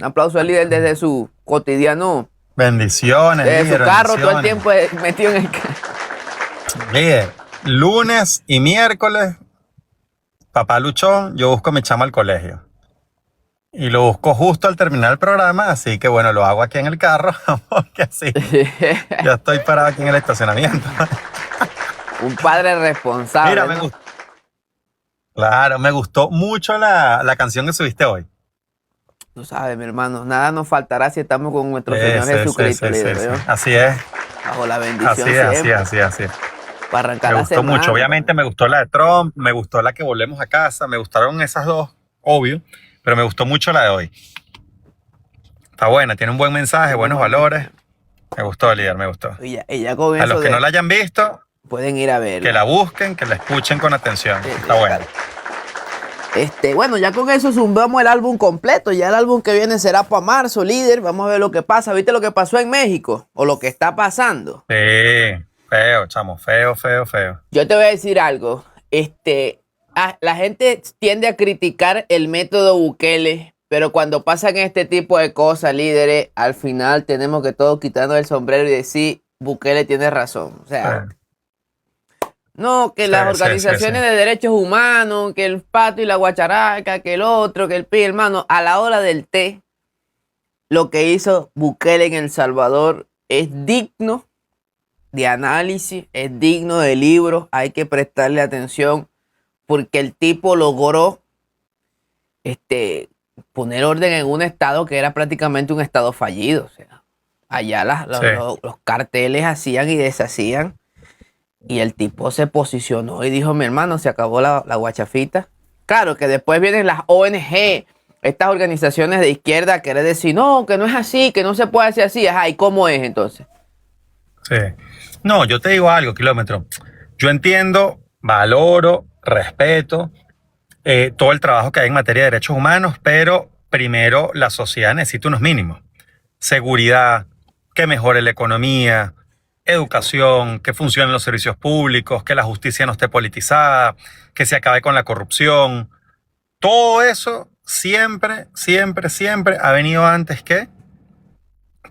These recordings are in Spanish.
Un aplauso al líder desde su cotidiano, Bendiciones, desde su líder, carro, todo el bendiciones. tiempo metido en el carro. Líder, lunes y miércoles, papá luchón, yo busco a mi chama al colegio. Y lo busco justo al terminar el programa, así que bueno, lo hago aquí en el carro, porque así ya estoy parado aquí en el estacionamiento. Un padre responsable, Mira, ¿no? claro, me gustó mucho la canción que subiste hoy. Tú sabes, mi hermano, nada nos faltará si estamos con nuestro Sí, Señor sí, sí, Jesucristo, sí, sí, líder, sí. ¿no? Así es, Bajo la así bendición es, así es, siempre, así es, así es. para arrancar Me la gustó mucho. semana. Obviamente me gustó la de Trump, me gustó la que volvemos a casa, me gustaron esas dos, obvio, pero me gustó mucho la de hoy. Está buena, tiene un buen mensaje, Tiene un buenos buen valores. mensaje. Me gustó, líder, me gustó. Y ya con A los eso que no la hayan visto, pueden ir a que la verla. busquen, que la escuchen con atención. Sí, Está buena. bueno, ya con eso zumbamos el álbum completo. Ya el álbum que viene será para marzo, líder. Vamos a ver lo que pasa. ¿Viste lo que pasó en México? O lo que está pasando. Sí, feo, chamo, feo, feo, feo. Yo te voy a decir algo. La gente tiende a criticar el método Bukele, pero cuando pasan este tipo de cosas, líderes, al final tenemos que todos quitarnos el sombrero y decir, Bukele tiene razón. O sea, Sí, no, que sí, las sí, sí, sí. organizaciones de derechos humanos, que el pato y la guacharaca, que el otro, que el pi, hermano, a la hora del té, lo que hizo Bukele en El Salvador es digno de análisis, es digno de libros, hay que prestarle atención porque el tipo logró poner orden en un estado que era prácticamente un estado fallido. O sea, allá Sí. los carteles hacían y deshacían. Y el tipo se posicionó y dijo, mi hermano, se acabó la guachafita. Claro que después vienen las ONG, estas organizaciones de izquierda a querer decir, no, que no es así, que no se puede hacer así. Ajá, ¿y cómo es entonces? Sí. No, yo te digo algo, kilómetro. Yo entiendo, valoro, respeto todo el trabajo que hay en materia de derechos humanos, pero primero la sociedad necesita unos mínimos. Seguridad, que mejore la economía, educación, que funcionen los servicios públicos, que la justicia no esté politizada, que se acabe con la corrupción. Todo eso siempre, siempre, siempre ha venido antes que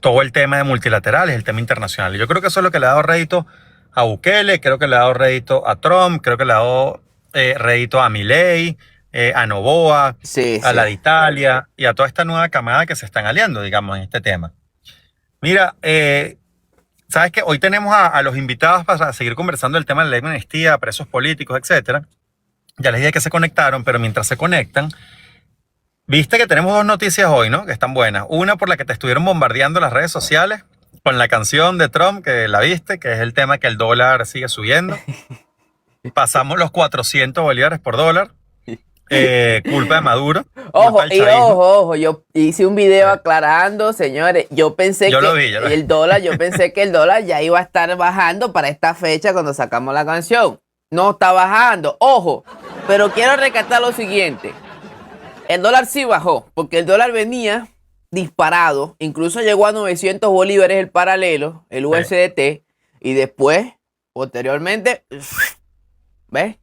todo el tema de multilaterales, el tema internacional. Y yo creo que eso es lo que le ha dado rédito a Bukele, creo que le ha dado rédito a Trump, creo que le ha dado rédito a Milei, a Noboa, Sí, a la de sí. Italia y a toda esta nueva camada que se están aliando, digamos, en este tema. Mira, sabes que hoy tenemos a los invitados para seguir conversando del tema de la ley de amnistía, presos políticos, etcétera. Ya les dije que se conectaron, pero mientras se conectan, viste que tenemos dos noticias hoy, ¿no? Que están buenas. Una por la que te estuvieron bombardeando las redes sociales, con la canción de Trump, que la viste, que es el tema que el dólar sigue subiendo. Pasamos los 400 bolívares por dólar. Culpa de Maduro, culpa Ojo, del chavismo. ojo, yo hice un video aclarando, señores, yo pensé Yo que lo vi, yo lo vi. yo pensé que el dólar ya iba a estar bajando para esta fecha cuando sacamos la canción. No está bajando, ojo, pero quiero recatar lo siguiente. El dólar sí bajó, porque el dólar venía disparado, incluso llegó a 900 bolívares el paralelo, el USDT, y después, posteriormente, ¿ves?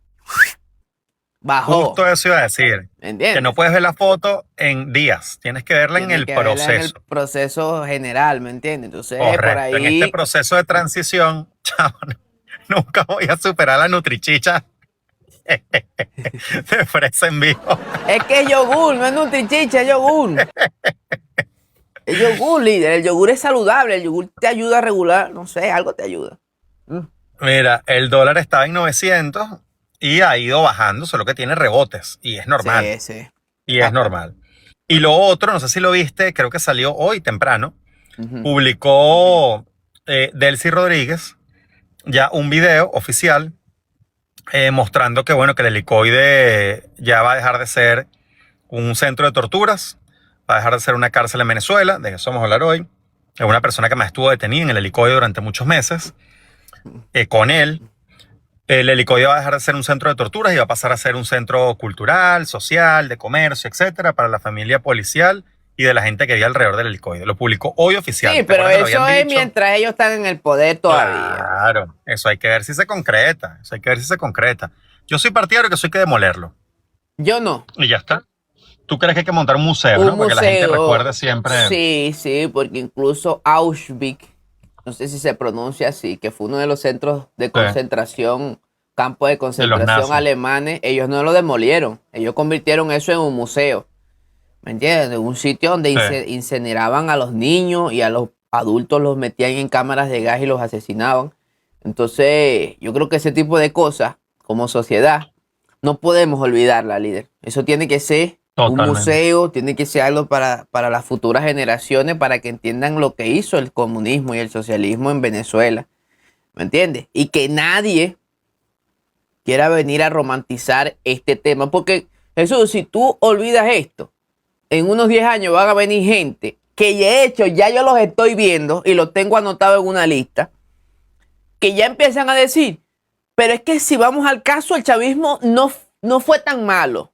Bajó. Justo eso iba a decir. ¿Me entiendes? Que no puedes ver la foto en días, tienes que verla en Tiene el que verla en el proceso. proceso general, ¿me entiendes? Entonces, por Correcto. En este ahí. proceso de transición, chavo, nunca voy a superar la nutrichicha de fresa en vivo. Es que es yogur, no es nutrichicha, es yogur. Es yogur, líder. El yogur es saludable. El yogur te ayuda a regular, no sé, algo te ayuda. Mira, el dólar estaba en 900 y ha ido bajando, solo que tiene rebotes y es normal. Sí, sí. Y es normal. Y lo otro, no sé si lo viste, creo que salió hoy temprano, publicó Delcy Rodríguez ya un video oficial mostrando que, bueno, que el helicoide ya va a dejar de ser un centro de torturas, va a dejar de ser una cárcel en Venezuela, de eso vamos a hablar hoy. Es una persona que más estuvo detenida en el helicoide durante muchos meses. Con él, el helicoide va a dejar de ser un centro de torturas y va a pasar a ser un centro cultural, social, de comercio, etcétera, para la familia policial y de la gente que vive alrededor del helicoide. Lo publicó hoy oficial. Sí, ¿Te pero acuerdas que lo eso habían es dicho? mientras ellos están en el poder todavía. Claro, eso hay que ver si se concreta. Eso hay que ver si se concreta. Yo soy partidario que eso hay que demolerlo. Yo no. Y ya está. ¿Tú crees que hay que montar un museo, Un ¿no? Para que la gente museo, recuerde siempre. sí, porque incluso Auschwitz, no sé si se pronuncia así, que fue uno de los centros de Sí, concentración, campos de de los concentración nazis. alemanes, ellos no lo demolieron, ellos convirtieron eso en un museo, ¿me entiendes? Un sitio donde Sí, incineraban a los niños y a los adultos los metían en cámaras de gas y los asesinaban. Entonces, yo creo que ese tipo de cosas, como sociedad, no podemos olvidarla, líder. Eso tiene que ser un totalmente. museo, tiene que ser algo para las futuras generaciones, para que entiendan lo que hizo el comunismo y el socialismo en Venezuela. ¿Me entiendes? Y que nadie quiera venir a romantizar este tema. Porque, Jesús, si tú olvidas esto, en unos 10 años van a venir gente que de hecho ya yo los estoy viendo y los tengo anotado en una lista, que ya empiezan a decir, pero es que si vamos al caso, el chavismo no fue tan malo,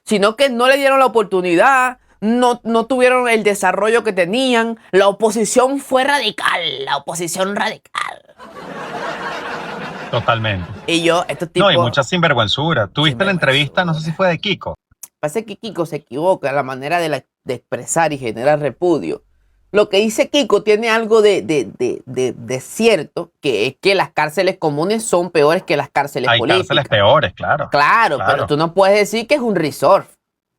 sino que no le dieron la oportunidad, no tuvieron el desarrollo que tenían, la oposición fue radical, la oposición radical. Totalmente. Y yo, estos No, y tipos, mucha sinvergüenzura. ¿Tuviste la entrevista? No sé si fue de Kiko. pasa que Kiko se equivoca en la manera de expresar y generar repudio. Lo que dice Kiko tiene algo de cierto, que es que las cárceles comunes son peores que las cárceles Hay cárceles políticas. peores, claro. Claro, pero Claro. tú no puedes decir que es un resort.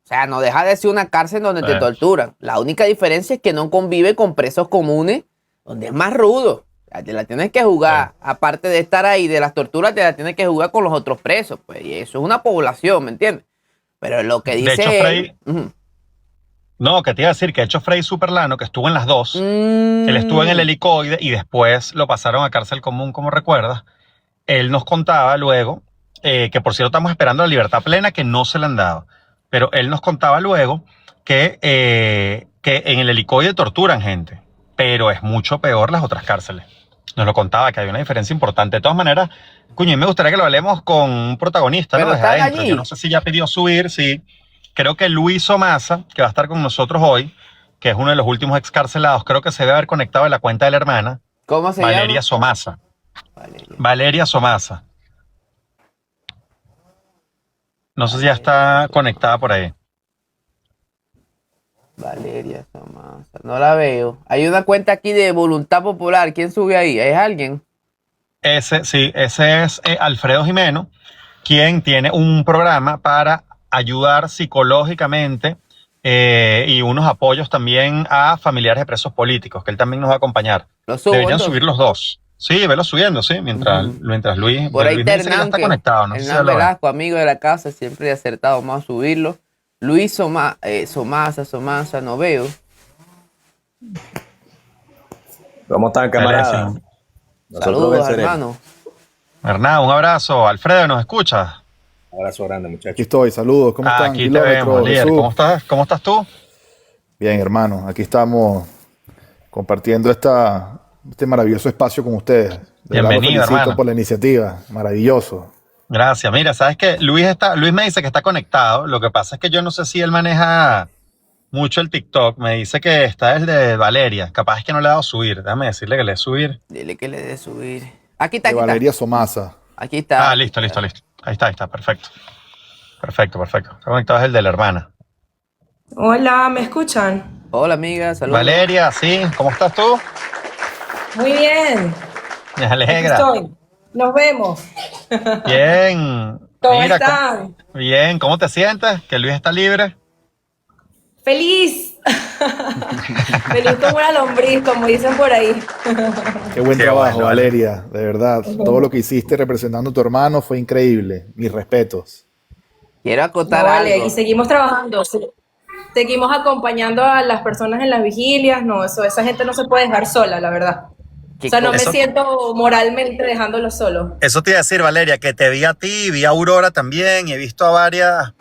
O sea, no deja de ser una cárcel donde te Sí. torturan. La única diferencia es que no convive con presos comunes, donde es más rudo. O sea, te la tienes que jugar, aparte de estar ahí, de las torturas, te la tienes que jugar con los otros presos. Pues, y eso es una población, ¿me entiendes? Pero lo que De dice hecho, él, Frey, no, que te iba a decir que de hecho Frey Superlano, que estuvo en las dos, él estuvo en el helicoide y después lo pasaron a cárcel común, como recuerdas. Él nos contaba luego, que por cierto estamos esperando la libertad plena, que no se le han dado, pero él nos contaba luego que en el helicoide torturan gente, pero es mucho peor las otras cárceles. Nos lo contaba, que hay una diferencia importante. De todas maneras, coño, y me gustaría que lo hablemos con un protagonista, ¿no? pero Desde están adentro. allí. Yo no sé si ya pidió subir, sí. Creo que Luis Somasa, que va a estar con nosotros hoy, que es uno de los últimos excarcelados, creo que se debe haber conectado a la cuenta de la hermana, ¿Cómo se Valeria llama? Somasa. Valeria. Valeria Somasa. No sé si ya está conectada por ahí. Valeria Somasa. No la veo. Hay una cuenta aquí de Voluntad Popular. ¿Quién sube ahí? ¿Es alguien? Ese es Alfredo Jimeno, quien tiene un programa para ayudar psicológicamente y unos apoyos también a familiares de presos políticos, que él también nos va a acompañar. Lo subo, Deberían entonces. subir los dos. Sí, velo subiendo, sí, mientras Luis, Por ahí Luis está me dice que ya Hernán, está que conectado, no sé si ya Hernán lo ve. Velasco, amigo de la casa, siempre he acertado más a subirlo. Luis Somasa, no veo. ¿Cómo están, camaradas? Buenísimo. Nosotros Saludos, venceremos. hermano. Hernán, un abrazo. Alfredo, ¿nos escuchas? Un abrazo grande, Aquí muchachos. estoy, saludos, ¿cómo están? Aquí te vemos, líder. Jesús. ¿Cómo estás? ¿Cómo estás tú? Bien, hermano, aquí estamos compartiendo este maravilloso espacio con ustedes. De verdad, los Bienvenido, felicito hermano. por la iniciativa, maravilloso. Gracias. Mira, sabes que Luis me dice que está conectado. Lo que pasa es que yo no sé si él maneja mucho el TikTok. Me dice que está el de Valeria. Capaz es que no le ha dado subir. Déjame decirle que le dé subir. Dile que le dé subir. Aquí está, De Valeria Somasa. Aquí está. Listo. Ahí está. Perfecto. Está conectado es el de la hermana. Hola, ¿me escuchan? Hola, amiga, saludos. Valeria, sí. ¿Cómo estás tú? Muy bien, Me aquí alegra. estoy. Nos vemos. Bien. ¿Cómo Mira, están? bien. ¿Cómo te sientes? Que Luis está libre. ¡Feliz! Feliz como una lombriz, como dicen por ahí. Qué buen Qué trabajo, bueno, Valeria, de verdad. Todo lo que hiciste representando a tu hermano fue increíble. Mis respetos. Quiero No, acotar vale, algo. y seguimos trabajando. Seguimos acompañando a las personas en las vigilias. No, esa gente no se puede dejar sola, la verdad. ¿Qué O sea, no me Eso- siento moralmente dejándolos solos. Eso te iba a decir, Valeria, que te vi a ti, vi a Aurora también y he visto a varias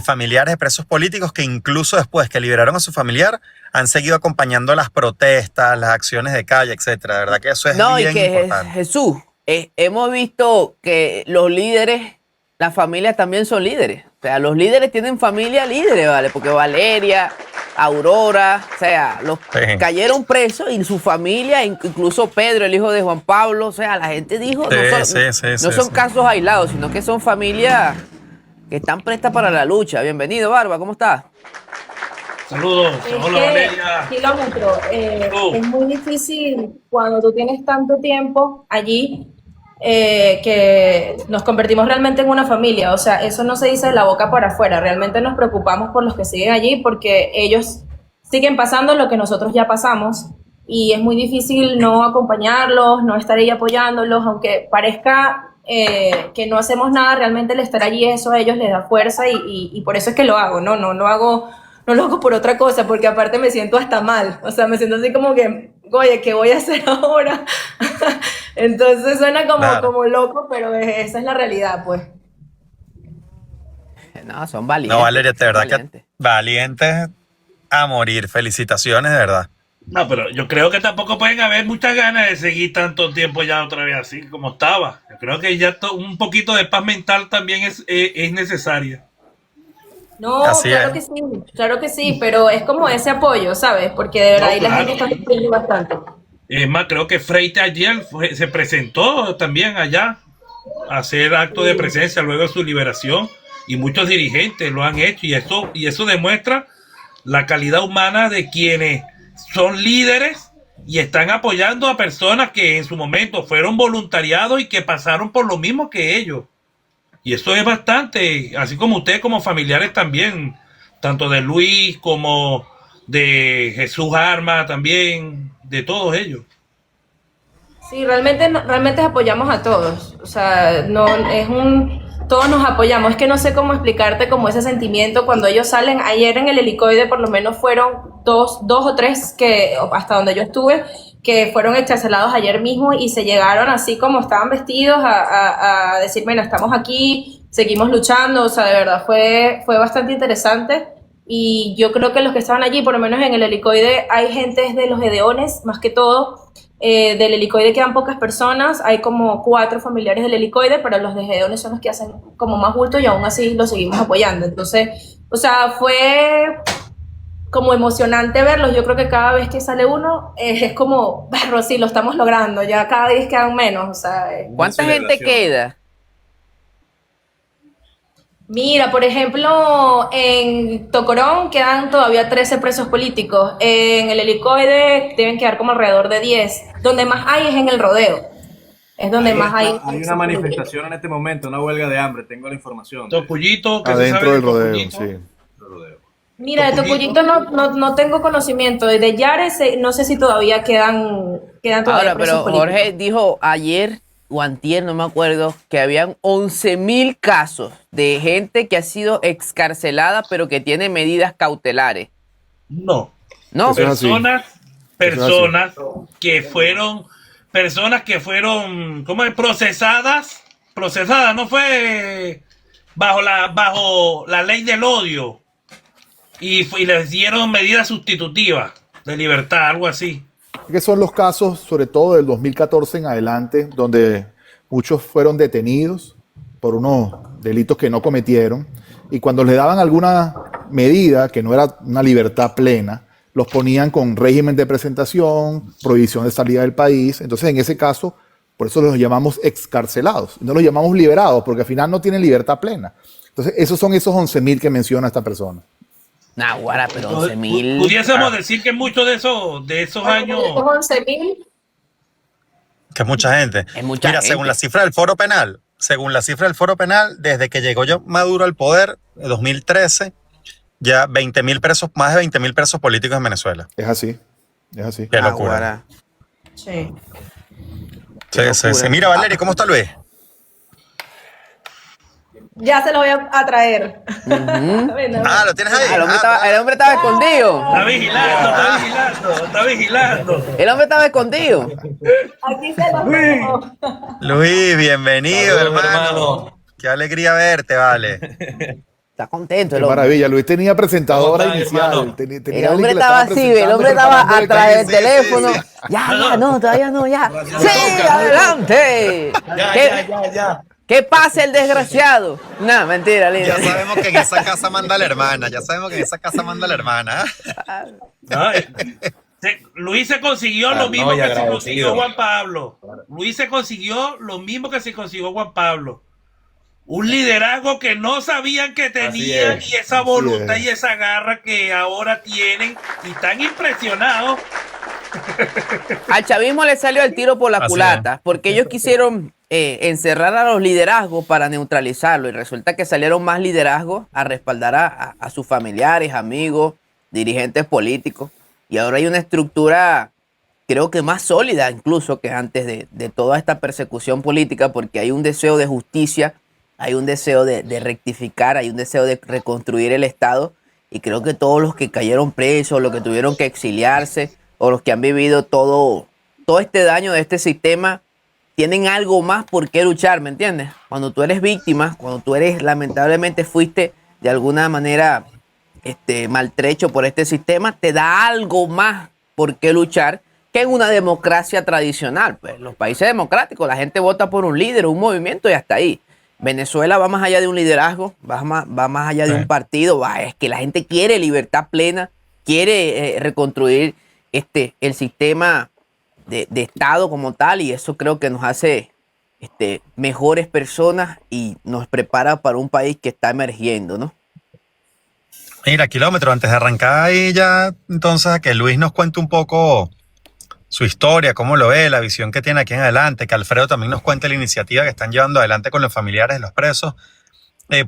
familiares de presos políticos que incluso después que liberaron a su familiar han seguido acompañando las protestas, las acciones de calle, etcétera. De verdad que eso es No, y bien que importante. Jesús, hemos visto que los líderes, las familias también son líderes. O sea, los líderes tienen familia líderes, ¿vale? Porque Valeria, Aurora, o sea, los Sí. cayeron presos y su familia, incluso Pedro, el hijo de Juan Pablo, o sea, la gente dijo, Sí, no son, sí, no son sí. casos aislados, sino que son familias, o que están prestas para la lucha. Bienvenido, Barba, ¿cómo estás? Saludos. Es Hola, que, Valeria. kilómetro, Oh. es muy difícil cuando tú tienes tanto tiempo allí que nos convertimos realmente en una familia. O sea, eso no se dice de la boca para afuera. Realmente nos preocupamos por los que siguen allí porque ellos siguen pasando lo que nosotros ya pasamos y es muy difícil no acompañarlos, no estar ahí apoyándolos, aunque parezca que no hacemos nada, realmente el estar allí eso a ellos les da fuerza y por eso es que lo hago, no lo hago. No lo hago por otra cosa, porque aparte me siento hasta mal. O sea, me siento así como que, oye, ¿qué voy a hacer ahora? Entonces suena Claro. como loco, pero esa es la realidad, pues. No, son valientes. No, Valeria, de son verdad que valientes. valientes a morir. Felicitaciones, de verdad. No, pero yo creo que tampoco pueden haber muchas ganas de seguir tanto tiempo ya otra vez así como estaba. Yo creo que ya un poquito de paz mental también es necesaria. No, Así claro que sí, pero es como ese apoyo, ¿sabes? Porque de verdad No, ahí la claro. gente está sufriendo bastante. Es más, creo que Freite ayer se presentó también allá a hacer acto de presencia luego de su liberación y muchos dirigentes lo han hecho y eso demuestra la calidad humana de quienes son líderes y están apoyando a personas que en su momento fueron voluntariados y que pasaron por lo mismo que ellos. Y eso es bastante, así como ustedes como familiares también, tanto de Luis como de Jesús Arma también, de todos ellos. Sí, realmente apoyamos a todos. O sea, no es todos nos apoyamos. Es que no sé cómo explicarte como ese sentimiento cuando ellos salen. Ayer en el helicoide por lo menos fueron dos o tres que hasta donde yo estuve que fueron excarcelados ayer mismo y se llegaron así como estaban vestidos a decir, bueno, estamos aquí, seguimos luchando. O sea, de verdad fue bastante interesante. Y yo creo que los que estaban allí, por lo menos en el helicoide, hay gente de los Gedeones, más que todo. Del helicoide quedan pocas personas, hay como 4 familiares del helicoide, pero los de Gedeones son los que hacen como más bulto y aún así los seguimos apoyando. Entonces, o sea, fue como emocionante verlos. Yo creo que cada vez que sale uno es como, pero sí, lo estamos logrando, ya cada vez quedan menos. O sea, ¿Cuánta gente queda? mira, por ejemplo, en Tocorón quedan todavía 13 presos políticos. En el helicoide deben quedar como alrededor de 10. Donde más hay es en el rodeo. Es donde más hay. Hay una manifestación en este momento, una huelga de hambre, tengo la información. Tocuyito, que se Adentro sabe del de rodeo, Tocuyito. sí. Mira, de Tocuyito no tengo conocimiento. De Yares no sé si todavía quedan todavía Ahora, presos pero políticos. Jorge dijo ayer o antier, no me acuerdo, que habían 11.000 casos de gente que ha sido excarcelada pero que tiene medidas cautelares. No. ¿No? Eso es así. Personas que fueron, ¿cómo es? Procesadas, no fue bajo la ley del odio y les dieron medidas sustitutivas de libertad, algo así. Que son los casos, sobre todo del 2014 en adelante, donde muchos fueron detenidos por unos delitos que no cometieron y cuando les daban alguna medida que no era una libertad plena, los ponían con régimen de presentación, prohibición de salida del país. Entonces, en ese caso, por eso los llamamos excarcelados, no los llamamos liberados, porque al final no tienen libertad plena. Entonces, esos son esos 11.000 que menciona esta persona. Nah, guara, pero 11.000. Pudiésemos decir que muchos de esos años. Estos 11.000. Que es mucha gente. Es mucha Mira, gente. según la cifra del Foro Penal, desde que llegó Maduro al poder, en 2013, ya 20.000 presos, más de 20.000 presos políticos en Venezuela. Es así, es así. Qué Ah, locura. guara. Sí. Sí. Mira, Valeria, ¿cómo está Luis? Ya se lo voy a traer. Bueno, Ah, ¿lo tienes ahí? Ah, el hombre estaba escondido. Está vigilando. El hombre estaba escondido. aquí se lo dejo. Luis, bienvenido, Saludos, hermano. Qué alegría verte, vale. Está contento el Qué hombre. maravilla. Luis tenía presentadora ¿Cómo estás, inicial. hermano? Tenía El alguien hombre que le estaba así, el presentando, hombre estaba preparando el atrás del camino. teléfono. sí. Ya, no, todavía no, ya. Sí, adelante. Ya. ¿Qué pasa el desgraciado? No, mentira, lindo. Ya sabemos que en esa casa manda la hermana. Luis se consiguió lo mismo y que se agradecido. consiguió Juan Pablo. Luis se consiguió lo mismo que se consiguió Juan Pablo. Un liderazgo que no sabían que tenían es, y esa así voluntad es. y esa garra que ahora tienen y están impresionados. Al chavismo le salió el tiro por la Así culata, porque ellos quisieron encerrar a los liderazgos para neutralizarlo y resulta que salieron más liderazgos a respaldar a sus familiares, amigos, dirigentes políticos y ahora hay una estructura creo que más sólida incluso que antes de toda esta persecución política porque hay un deseo de justicia, hay un deseo de rectificar, hay un deseo de reconstruir el Estado y creo que todos los que cayeron presos, los que tuvieron que exiliarse o los que han vivido todo este daño de este sistema tienen algo más por qué luchar, ¿me entiendes? Cuando tú eres víctima, cuando tú eres lamentablemente fuiste de alguna manera maltrecho por este sistema, te da algo más por qué luchar que en una democracia tradicional. Pues los países democráticos, la gente vota por un líder, un movimiento y hasta ahí. Venezuela va más allá de un liderazgo, va más allá de un partido, es que la gente quiere libertad plena, quiere reconstruir el sistema de Estado como tal y eso creo que nos hace mejores personas y nos prepara para un país que está emergiendo, ¿no? Mira, Kilómetro, antes de arrancar ahí ya, entonces, a que Luis nos cuente un poco su historia, cómo lo ve, la visión que tiene aquí en adelante, que Alfredo también nos cuente la iniciativa que están llevando adelante con los familiares de los presos.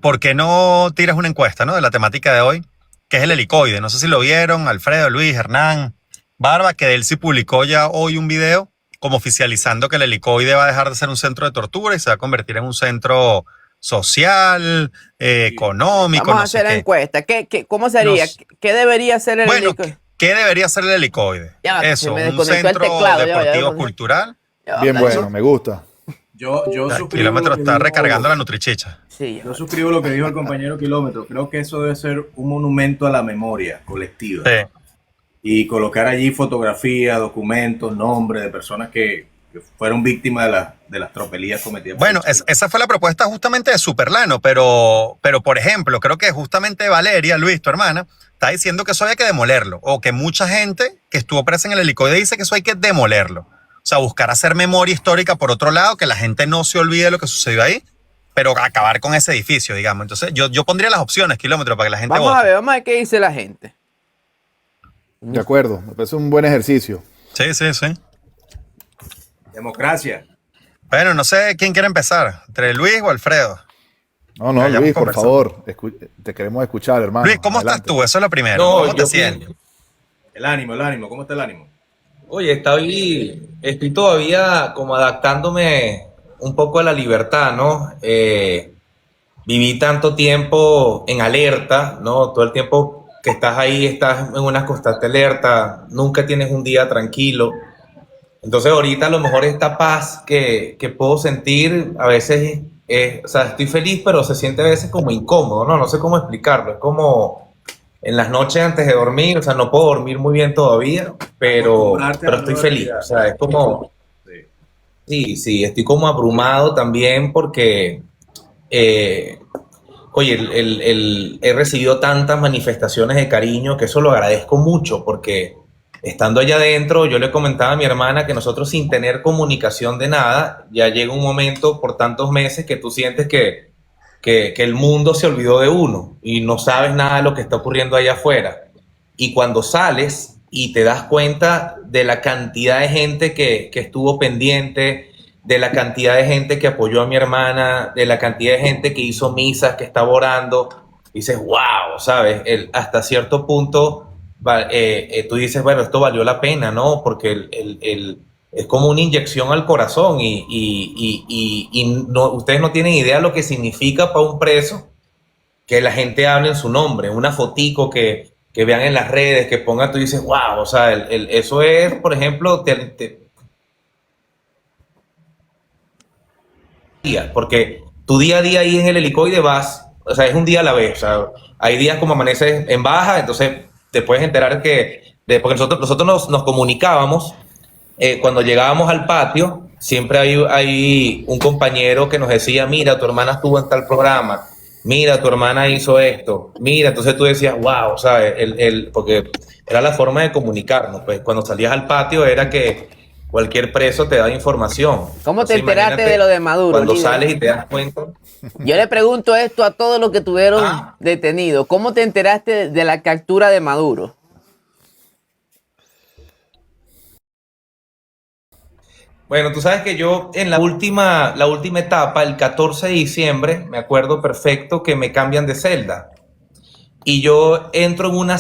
¿Por qué no tiras una encuesta, ¿no? De la temática de hoy, que es el helicoide? No sé si lo vieron, Alfredo, Luis, Hernán, Barba, que él sí publicó ya hoy un video como oficializando que el helicoide va a dejar de ser un centro de tortura y se va a convertir en un centro social, económico. Vamos a no sé hacer la qué. encuesta. ¿Cómo sería? ¿Qué debería ser el Bueno, helicoide? ¿qué debería ser el helicoide? Ya va, que se Eso, me un desconectó el centro teclado, ya va, deportivo cultural. Bien bueno, me gusta. Yo Ya, suscribo Kilómetro lo que está dijo- recargando la nutrichicha. Sí, ya Yo va. suscribo lo que dijo el compañero Kilómetro. Creo que eso debe ser un monumento a la memoria colectiva. Sí. Y colocar allí fotografías, documentos, nombres de personas que fueron víctimas de las tropelías cometidas. por Bueno, el Chavismo. esa fue la propuesta justamente de Superlano, pero por ejemplo, creo que justamente Valeria, Luis, tu hermana, está diciendo que eso había que demolerlo, o que mucha gente que estuvo presa en el helicoide dice que eso hay que demolerlo. O sea, buscar hacer memoria histórica por otro lado, que la gente no se olvide de lo que sucedió ahí, pero acabar con ese edificio, digamos. Entonces, yo pondría las opciones, Kilómetro, para que la gente Vamos vote. a ver qué dice la gente. De acuerdo, me parece un buen ejercicio. Sí. Democracia. Bueno, no sé quién quiere empezar, entre Luis o Alfredo. No, Vayamos Luis, por conversando. favor, te queremos escuchar, hermano. Luis, ¿cómo Adelante. estás tú? Eso es lo primero. No, ¿Cómo te yo sientes? El ánimo. ¿Cómo está el ánimo? Oye, estoy todavía como adaptándome un poco a la libertad, ¿no? Viví tanto tiempo en alerta, ¿no? Todo el tiempo que estás ahí, estás en una constante alerta, nunca tienes un día tranquilo. Entonces ahorita a lo mejor esta paz que puedo sentir, a veces, o sea, estoy feliz, pero se siente a veces como incómodo, ¿no? No sé cómo explicarlo, es como en las noches antes de dormir, o sea, no puedo dormir muy bien todavía, pero Acostumbrarte a la estoy nueva feliz, realidad. o sea, es como, sí, estoy como abrumado también porque, oye, he recibido tantas manifestaciones de cariño que eso lo agradezco mucho porque estando allá adentro, yo le comentaba a mi hermana que nosotros sin tener comunicación de nada, ya llega un momento por tantos meses que tú sientes que el mundo se olvidó de uno y no sabes nada de lo que está ocurriendo allá afuera. Y cuando sales y te das cuenta de la cantidad de gente que estuvo pendiente, de la cantidad de gente que apoyó a mi hermana, de la cantidad de gente que hizo misas, que estaba orando, dices, wow, ¿sabes? Hasta cierto punto tú dices, bueno, esto valió la pena, ¿no? Porque es como una inyección al corazón y no, ustedes no tienen idea lo que significa para un preso que la gente hable en su nombre, una fotico que vean en las redes, que pongan, tú dices, wow, o sea, eso es, por ejemplo, porque tu día a día ahí en el helicoide vas, o sea, es un día a la vez, o sea, hay días como amaneces en baja, entonces te puedes enterar porque nosotros nos comunicábamos. Cuando llegábamos al patio, siempre hay un compañero que nos decía, mira, tu hermana estuvo en tal programa, mira, tu hermana hizo esto, mira, entonces tú decías, wow, ¿sabes? Porque era la forma de comunicarnos, pues cuando salías al patio era que cualquier preso te da información. ¿Cómo te Entonces, enteraste imagínate de lo de Maduro, cuando líder? sales y te das cuenta. Yo le pregunto esto a todos los que tuvieron Ah. detenidos. ¿Cómo te enteraste de la captura de Maduro? Bueno, tú sabes que yo en la última etapa, el 14 de diciembre, me acuerdo perfecto que me cambian de celda. Y yo entro en una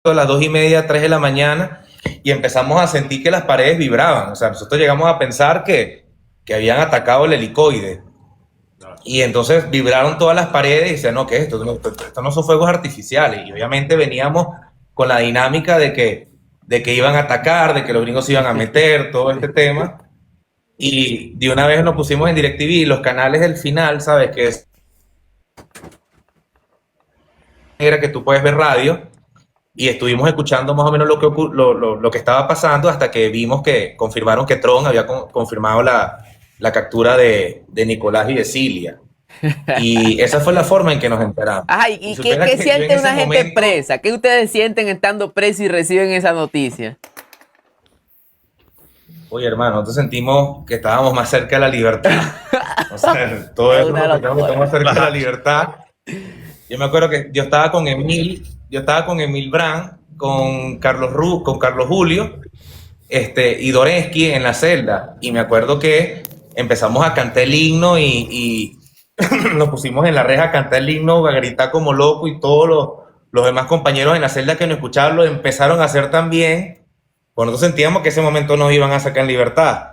a las 2:30, 3 de la mañana, y empezamos a sentir que las paredes vibraban. O sea, nosotros llegamos a pensar que habían atacado el helicoide. Y entonces vibraron todas las paredes y decían, no, ¿qué es esto? Esto no son fuegos artificiales. Y obviamente veníamos con la dinámica de que iban a atacar, de que los gringos se iban a meter, todo este tema. Y de una vez nos pusimos en DirecTV, los canales del final, ¿sabes? Que es era que tú puedes ver radio. Y estuvimos escuchando más o menos lo que estaba pasando hasta que vimos que confirmaron que Trump había confirmado la captura de Nicolás y de Cilia. Y esa fue la forma en que nos enteramos. Ay, ¿y Si qué supieras que yo siente en una ese gente momento- presa? ¿Qué ustedes sienten estando presos y reciben esa noticia? Oye, hermano, nosotros sentimos que estábamos más cerca de la libertad. O sea, todo Es eso una nos sentimos que estamos más cerca de la Claro. libertad. Yo me acuerdo que yo estaba con Emil Brand, con Carlos Julio, y Doreski en la celda. Y me acuerdo que empezamos a cantar el himno y nos pusimos en la reja a cantar el himno, a gritar como loco, y todos los demás compañeros en la celda que nos escuchaban lo empezaron a hacer también. Pues nosotros sentíamos que ese momento nos iban a sacar en libertad.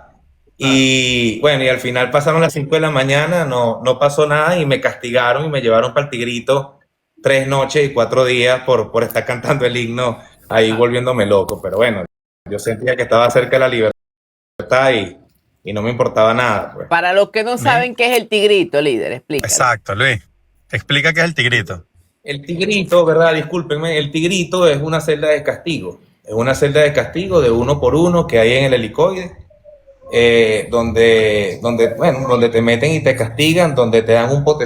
Y bueno, y al final pasaron las 5 de la mañana, no pasó nada y me castigaron y me llevaron para el Tigrito 3 noches y 4 días por estar cantando el himno ahí volviéndome loco. Pero bueno, yo sentía que estaba cerca de la libertad y no me importaba nada, pues. Para los que no saben qué es el Tigrito, líder, explícalo. Exacto, Luis. Explica qué es el Tigrito. El Tigrito, ¿verdad? Discúlpenme, el Tigrito es una celda de castigo. Es una celda de castigo de 1 por 1 que hay en el helicoide, donde te meten y te castigan, donde te dan un pote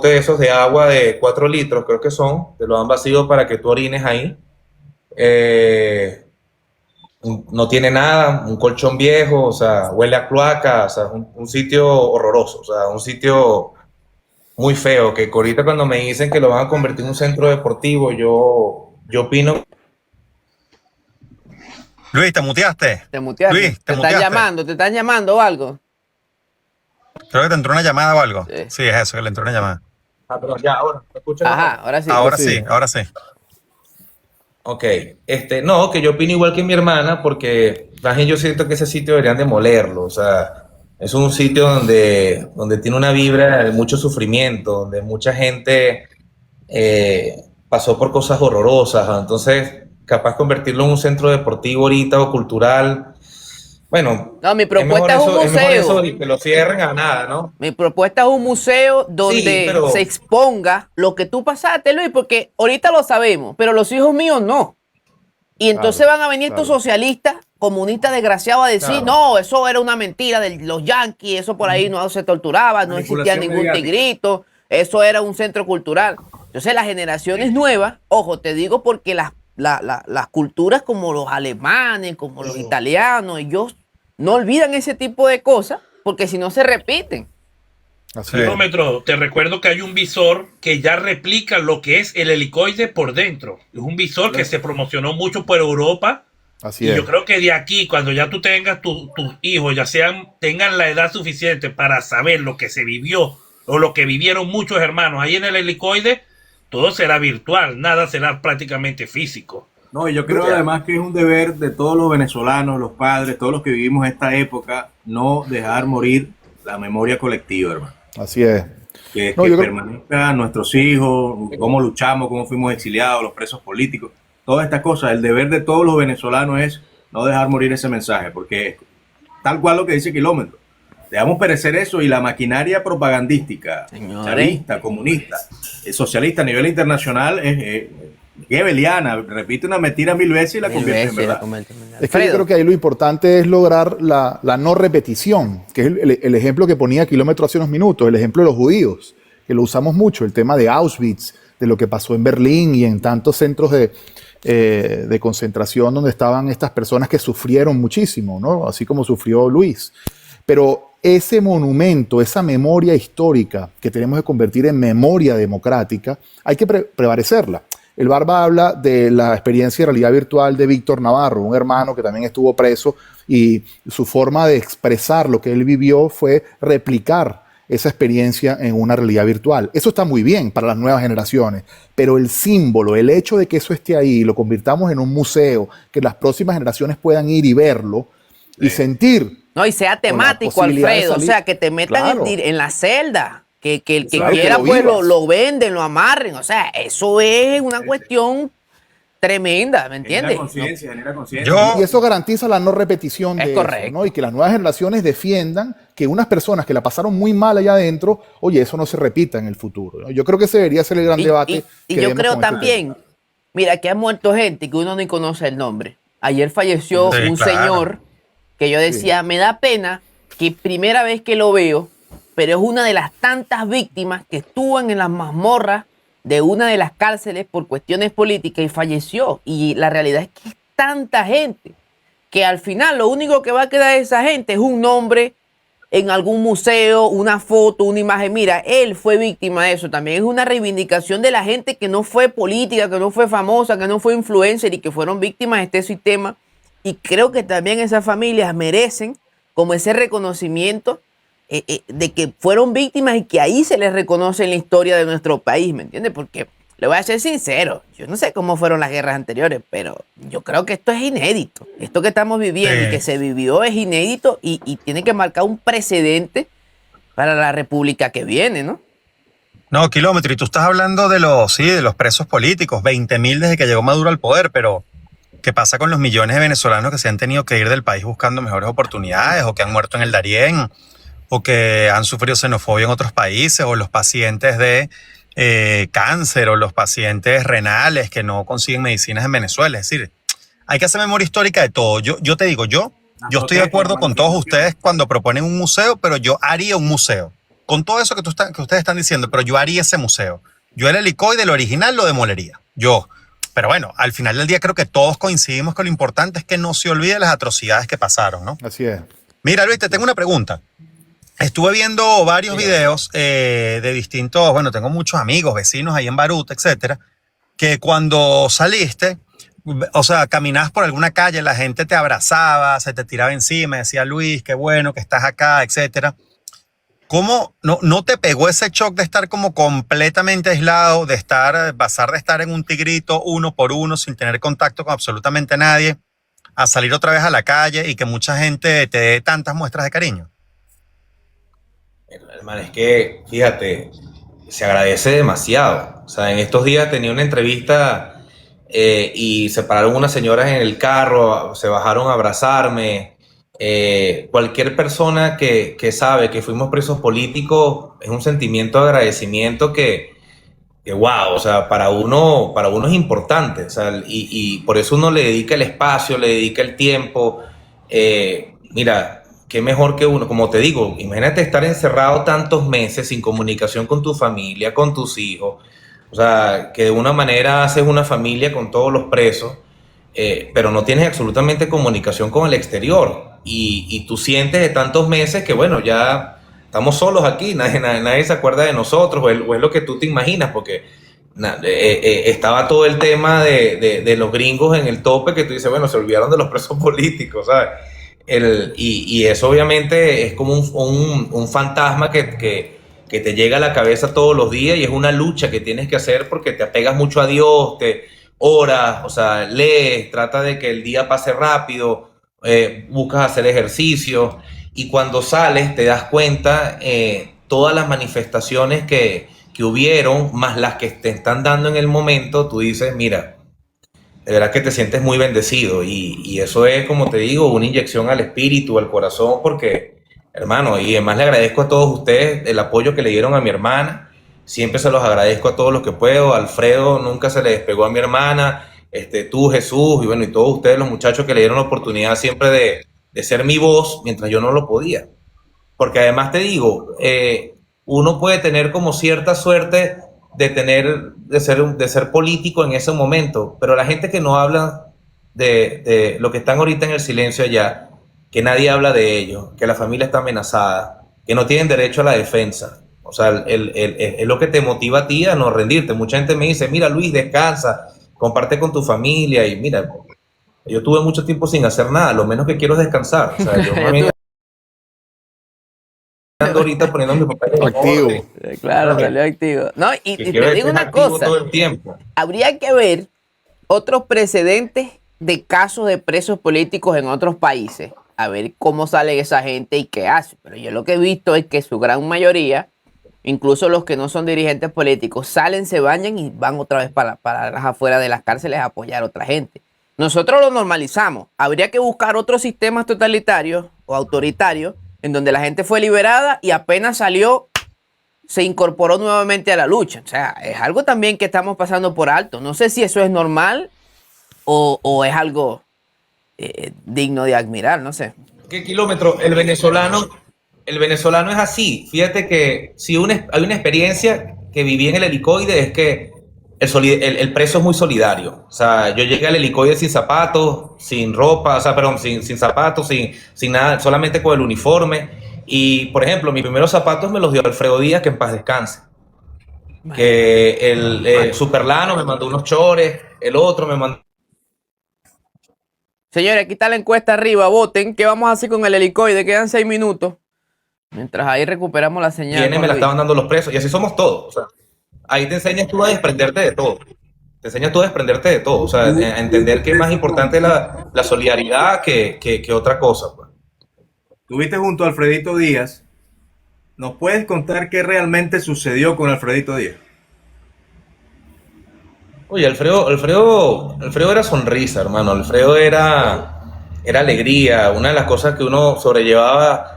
de esos de agua de 4 litros, creo que son, te lo dan vacío para que tú orines ahí. No tiene nada, un colchón viejo, o sea, huele a cloaca, o sea, un sitio horroroso, o sea, un sitio muy feo, que ahorita cuando me dicen que lo van a convertir en un centro deportivo, yo opino. Luis, ¿te muteaste? Te muteaste. Luis, te muteaste. te están llamando o algo. Creo que te entró una llamada o algo. Sí. Sí, es eso, que le entró una llamada. Pero ya, ahora, ¿me escuchan? Ajá, ahora sí. Ahora sí. sí, ahora sí. Ok, no, que yo opino igual que mi hermana, porque más bien yo siento que ese sitio deberían demolerlo, o sea, es un sitio donde tiene una vibra de mucho sufrimiento, donde mucha gente pasó por cosas horrorosas, ¿no? Entonces, capaz convertirlo en un centro deportivo ahorita o cultural, bueno, No, mi propuesta es un mejor museo. eso y que lo cierren a nada, ¿no? Mi propuesta es un museo donde Sí, pero- se exponga lo que tú pasaste, Luis, porque ahorita lo sabemos, pero los hijos míos no. Y entonces Claro, van a venir estos claro. socialistas, comunistas desgraciados a decir, Claro. no, eso era una mentira de los yanquis, eso por ahí no se torturaba, no existía Manipulación ningún mediática. tigrito, eso era un centro cultural. Entonces las generaciones nuevas, ojo, te digo porque las culturas como los alemanes, como los italianos, ellos no olvidan ese tipo de cosas porque si no se repiten. Así Sí. es. Kilómetro, te recuerdo que hay un visor que ya replica lo que es el helicoide por dentro. Es un visor que se promocionó mucho por Europa. Así Y es. yo creo que de aquí, cuando ya tú tengas tus hijos, tengan la edad suficiente para saber lo que se vivió o lo que vivieron muchos hermanos ahí en el helicoide, todo será virtual, nada será prácticamente físico. No, y yo creo además que es un deber de todos los venezolanos, los padres, todos los que vivimos esta época, no dejar morir la memoria colectiva, hermano. Así es. Que No, yo creo- permanezcan nuestros hijos, cómo luchamos, cómo fuimos exiliados, los presos políticos, todas estas cosas. El deber de todos los venezolanos es no dejar morir ese mensaje, porque tal cual lo que dice Kilómetro. Dejamos perecer eso y la maquinaria propagandística, Señores. chavista, comunista, socialista a nivel internacional Qué Beliana, repite una mentira 1000 veces y la Mil convierte en veces la verdad. convierte en verdad. Es que yo Alfredo, creo que ahí lo importante es lograr la no repetición, que es el ejemplo que ponía Kilómetro hace unos minutos, el ejemplo de los judíos, que lo usamos mucho, el tema de Auschwitz, de lo que pasó en Berlín y en tantos centros de concentración donde estaban estas personas que sufrieron muchísimo, ¿no? Así como sufrió Luis. Pero ese monumento, esa memoria histórica que tenemos que convertir en memoria democrática, hay que prevalecerla. El Barba habla de la experiencia de realidad virtual de Víctor Navarro, un hermano que también estuvo preso, y su forma de expresar lo que él vivió fue replicar esa experiencia en una realidad virtual. Eso está muy bien para las nuevas generaciones, pero el símbolo, el hecho de que eso esté ahí, lo convirtamos en un museo, que las próximas generaciones puedan ir y verlo y sentir. no, y sea temático, posibilidad de Alfredo, o salir. sea, que te metan Claro. en la celda, que el que Claro, que quiera lo pues vivas. lo venden, lo amarren, o sea, eso es una cuestión tremenda, ¿me entiendes? Genera conciencia. Yo, Y eso garantiza la no repetición Es de correcto. eso, ¿no? Y que las nuevas generaciones defiendan que unas personas que la pasaron muy mal allá adentro, oye, eso no se repita en el futuro, ¿no? Yo creo que ese debería ser el gran debate. Y que yo demos creo con este también, mira, que ha muerto gente que uno ni conoce el nombre. Ayer falleció Sí, un claro. señor que yo decía, me da pena que primera vez que lo veo, pero es una de las tantas víctimas que estuvo en las mazmorras de una de las cárceles por cuestiones políticas y falleció. Y la realidad es que es tanta gente que al final lo único que va a quedar de esa gente es un nombre en algún museo, una foto, una imagen. Mira, él fue víctima de eso. También es una reivindicación de la gente que no fue política, que no fue famosa, que no fue influencer y que fueron víctimas de este sistema. Y creo que también esas familias merecen como ese reconocimiento de que fueron víctimas y que ahí se les reconoce en la historia de nuestro país, ¿me entiendes? Porque le voy a ser sincero, yo no sé cómo fueron las guerras anteriores, pero yo creo que esto es inédito. Esto que estamos viviendo y que se vivió es inédito y tiene que marcar un precedente para la república que viene, ¿no? no, Kilómetro, y tú estás hablando de los presos políticos, 20.000 desde que llegó Maduro al poder, pero ¿qué pasa con los millones de venezolanos que se han tenido que ir del país buscando mejores oportunidades o que han muerto en el Darién o que han sufrido xenofobia en otros países o los pacientes de cáncer o los pacientes renales que no consiguen medicinas en Venezuela? Es decir, hay que hacer memoria histórica de todo. Yo te digo, yo estoy de acuerdo con todos ustedes cuando proponen un museo, pero yo haría un museo. Con todo eso que ustedes están diciendo, pero yo haría ese museo. Yo el helicoide, el original, lo demolería. Pero bueno, al final del día creo que todos coincidimos que lo importante es que no se olviden las atrocidades que pasaron, ¿no? Así es. Mira, Luis, te tengo una pregunta. Estuve viendo varios videos de distintos, bueno, tengo muchos amigos, vecinos ahí en Baruta, etcétera, que cuando saliste, o sea, caminabas por alguna calle, la gente te abrazaba, se te tiraba encima, decía, Luis, qué bueno que estás acá, etcétera. ¿Cómo no te pegó ese shock de estar como completamente aislado, pasar de estar en un tigrito uno por uno sin tener contacto con absolutamente nadie, a salir otra vez a la calle y que mucha gente te dé tantas muestras de cariño? Hermano, es que, fíjate, se agradece demasiado. O sea, en estos días tenía una entrevista y se pararon unas señoras en el carro, se bajaron a abrazarme. Cualquier persona que sabe que fuimos presos políticos es un sentimiento de agradecimiento que wow, o sea, para uno es importante. O sea, y por eso uno le dedica el espacio, le dedica el tiempo. Mira, qué mejor que uno, como te digo, imagínate estar encerrado tantos meses sin comunicación con tu familia, con tus hijos, o sea, que de una manera haces una familia con todos los presos, pero no tienes absolutamente comunicación con el exterior y tú sientes de tantos meses que bueno, ya estamos solos aquí, nadie se acuerda de nosotros o es lo que tú te imaginas, porque estaba todo el tema de los gringos en el tope que tú dices, bueno, se olvidaron de los presos políticos, ¿sabes? Y eso obviamente es como un fantasma que te llega a la cabeza todos los días y es una lucha que tienes que hacer porque te apegas mucho a Dios, te oras, o sea, lees, trata de que el día pase rápido, buscas hacer ejercicio y cuando sales te das cuenta todas las manifestaciones que hubieron, más las que te están dando en el momento, tú dices, mira, de verdad que te sientes muy bendecido y eso es, como te digo, una inyección al espíritu, al corazón, porque, hermano, y además le agradezco a todos ustedes el apoyo que le dieron a mi hermana. siempre se los agradezco a todos los que puedo. Alfredo nunca se le despegó a mi hermana, tú, Jesús, y bueno, y todos ustedes, los muchachos que le dieron la oportunidad siempre de ser mi voz mientras yo no lo podía. Porque además te digo, uno puede tener como cierta suerte de ser político en ese momento, pero la gente que no habla de lo que están ahorita en el silencio allá, que nadie habla de ellos, que la familia está amenazada, que no tienen derecho a la defensa. O sea, es lo que te motiva a ti a no rendirte. Mucha gente me dice, mira Luis, descansa, comparte con tu familia, y mira, yo tuve mucho tiempo sin hacer nada, lo menos que quiero es descansar. O sea, yo más ando ahorita poniendo a mi papá en Activo. orden. Claro, salió activo. No, y Que te quiero digo estar una activo cosa. todo el tiempo. Habría que ver otros precedentes de casos de presos políticos en otros países, a ver cómo sale esa gente y qué hace. Pero yo lo que he visto es que su gran mayoría, incluso los que no son dirigentes políticos, salen, se bañan y van otra vez para las afuera de las cárceles a apoyar a otra gente. Nosotros lo normalizamos. Habría que buscar otros sistemas totalitarios o autoritarios en donde la gente fue liberada y apenas salió, se incorporó nuevamente a la lucha. O sea, es algo también que estamos pasando por alto. No sé si eso es normal o es algo digno de admirar, no sé. ¿Qué kilómetro? El venezolano es así. Fíjate que si hay una experiencia que viví en el helicoide, es que el preso es muy solidario. O sea, yo llegué al helicoide sin zapatos, sin ropa, o sea, perdón, sin zapatos, sin nada, solamente con el uniforme. Y, por ejemplo, mis primeros zapatos me los dio Alfredo Díaz, que en paz descanse. Que el Superlano me mandó unos chores, el otro me mandó. Señores, aquí está la encuesta arriba, voten. ¿Qué vamos a hacer con el helicoide? Quedan 6 minutos. Mientras ahí recuperamos la señal. Quienes me la estaban dando los presos, y así somos todos. O sea, ahí te enseñas tú a desprenderte de todo. O sea, a entender que es más importante la solidaridad que otra cosa. Pues. Estuviste junto a Alfredito Díaz. ¿Nos puedes contar qué realmente sucedió con Alfredito Díaz? Oye, Alfredo era sonrisa, hermano. Alfredo era alegría. Una de las cosas que uno sobrellevaba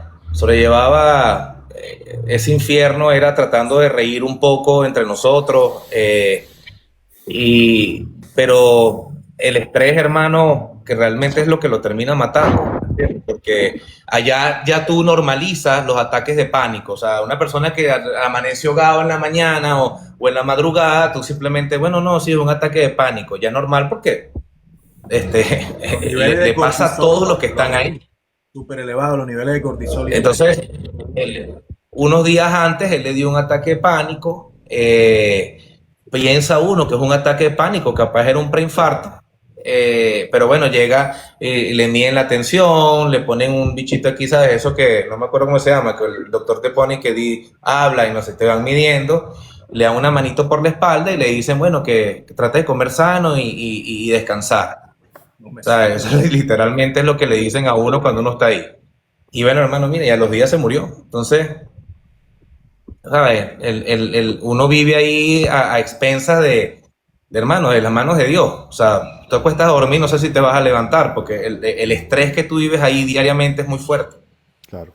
ese infierno era tratando de reír un poco entre nosotros. Pero el estrés, hermano, que realmente es lo que lo termina matando. Porque allá ya tú normalizas los ataques de pánico. O sea, una persona que amaneció ahogado en la mañana o en la madrugada, tú simplemente, bueno, no, sí, es un ataque de pánico. Ya es normal porque le pasa a todos los que están ahí. Súper elevados los niveles de cortisol. Entonces, unos días antes, él le dio un ataque de pánico. Piensa uno que es un ataque de pánico, capaz era un preinfarto. Pero bueno, llega, le miden la tensión, le ponen un bichito aquí, ¿sabes? Eso que no me acuerdo cómo se llama, que el doctor te pone que habla y no se te van midiendo, le dan una manito por la espalda y le dicen, bueno, que trate de comer sano y descansar. O sea, eso literalmente es lo que le dicen a uno cuando uno está ahí. Y bueno, hermano, mire, y a los días se murió. Entonces, ¿sabes? Uno vive ahí a expensas de hermano, de las manos de Dios. O sea, tú acuestas a dormir, no sé si te vas a levantar, porque el estrés que tú vives ahí diariamente es muy fuerte. Claro.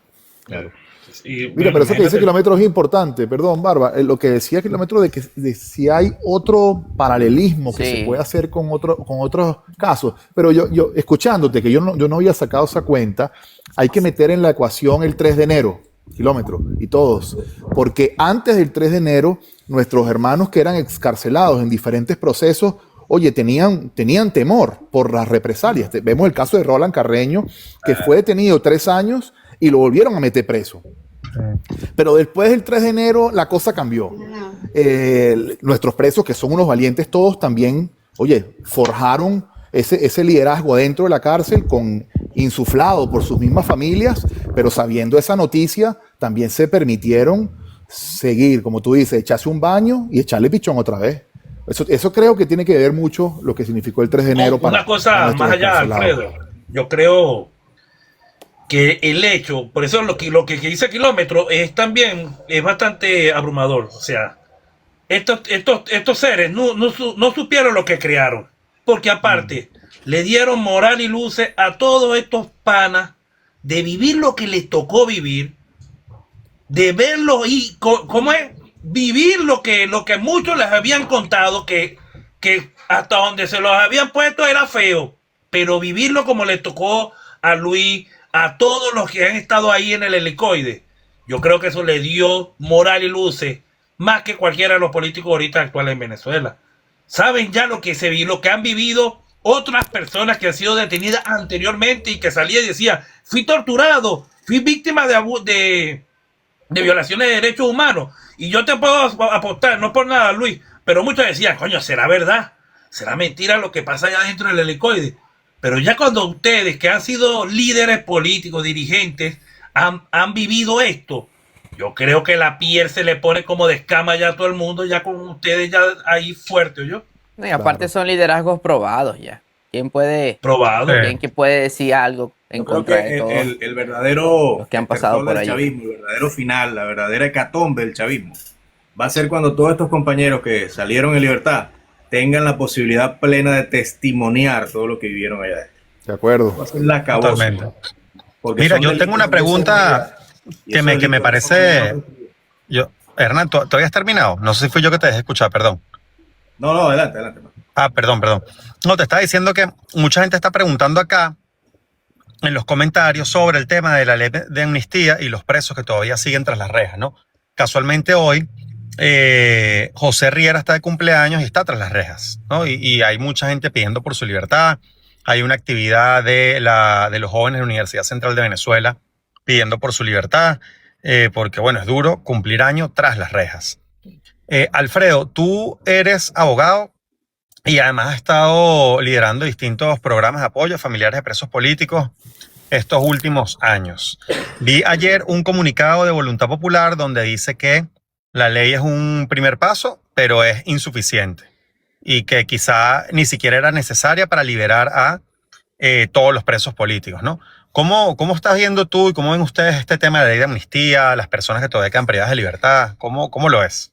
Y, Mira, pero eso que dice Kilómetro es importante, perdón, Barba, lo que decía Kilómetro de si hay otro paralelismo que se puede hacer con otros casos, pero yo escuchándote, que yo no había sacado esa cuenta, hay que meter en la ecuación el 3 de enero, Kilómetro, y todos, porque antes del 3 de enero, nuestros hermanos que eran excarcelados en diferentes procesos, oye, tenían temor por las represalias. Vemos el caso de Roland Carreño, que fue detenido 3 años y lo volvieron a meter preso. Pero después del 3 de enero la cosa cambió. Nuestros presos, que son unos valientes todos, también, oye, forjaron ese liderazgo dentro de la cárcel, insuflado por sus mismas familias, pero sabiendo esa noticia, también se permitieron seguir, como tú dices, echarse un baño y echarle pichón otra vez. Eso creo que tiene que ver mucho lo que significó el 3 de enero para... Una cosa más allá, Alfredo. Yo creo que el hecho, por eso lo que dice Kilómetro es bastante abrumador. O sea, estos seres no supieron lo que crearon, porque aparte le dieron moral y luces a todos estos panas de vivir lo que les tocó vivir, de verlos y ¿cómo es? vivir lo que muchos les habían contado, que hasta donde se los habían puesto era feo, pero vivirlo como le tocó a Luis, a todos los que han estado ahí en el helicoide, yo creo que eso le dio moral y luces más que cualquiera de los políticos ahorita actuales en Venezuela. Saben ya lo que lo que han vivido otras personas que han sido detenidas anteriormente y que salían y decían, fui torturado, fui víctima de violaciones de derechos humanos. Y yo te puedo apostar, no por nada, Luis, pero muchos decían, coño, ¿será verdad? ¿Será mentira lo que pasa allá dentro del helicoide? Pero ya cuando ustedes, que han sido líderes políticos, dirigentes, han vivido esto, yo creo que la piel se le pone como de escama ya a todo el mundo, ya con ustedes ya ahí fuerte, ¿oyó? No, y aparte Claro. son liderazgos probados ya. ¿Quién puede, Probado. quién que puede decir algo en Yo creo contra que de todo? el verdadero los que han pasado estertor por del allí. chavismo, el verdadero final, la verdadera hecatombe del chavismo, va a ser cuando todos estos compañeros que salieron en libertad tengan la posibilidad plena de testimoniar todo lo que vivieron allá adentro. De acuerdo. Va a ser la acabose, Totalmente. ¿no? Porque Mira, son yo delitos tengo una de lesa pregunta humanidad. Y que esos me delitos de lesa parece. humanidad no- Hernán, ¿tú habías terminado? No sé si fui yo que te dejé escuchar, perdón. No, adelante, adelante. Perdón. No, te estaba diciendo que mucha gente está preguntando acá en los comentarios sobre el tema de la ley de amnistía y los presos que todavía siguen tras las rejas, ¿no? Casualmente hoy, José Riera está de cumpleaños y está tras las rejas, ¿no? Y hay mucha gente pidiendo por su libertad. Hay una actividad de los jóvenes de la Universidad Central de Venezuela pidiendo por su libertad, porque, bueno, es duro cumplir año tras las rejas. Alfredo, tú eres abogado y además has estado liderando distintos programas de apoyo a familiares de presos políticos estos últimos años. Vi ayer un comunicado de Voluntad Popular donde dice que la ley es un primer paso, pero es insuficiente y que quizá ni siquiera era necesaria para liberar a todos los presos políticos, ¿no? ¿Cómo estás viendo tú y cómo ven ustedes este tema de la ley de amnistía, las personas que todavía quedan privadas de libertad? ¿Cómo lo es?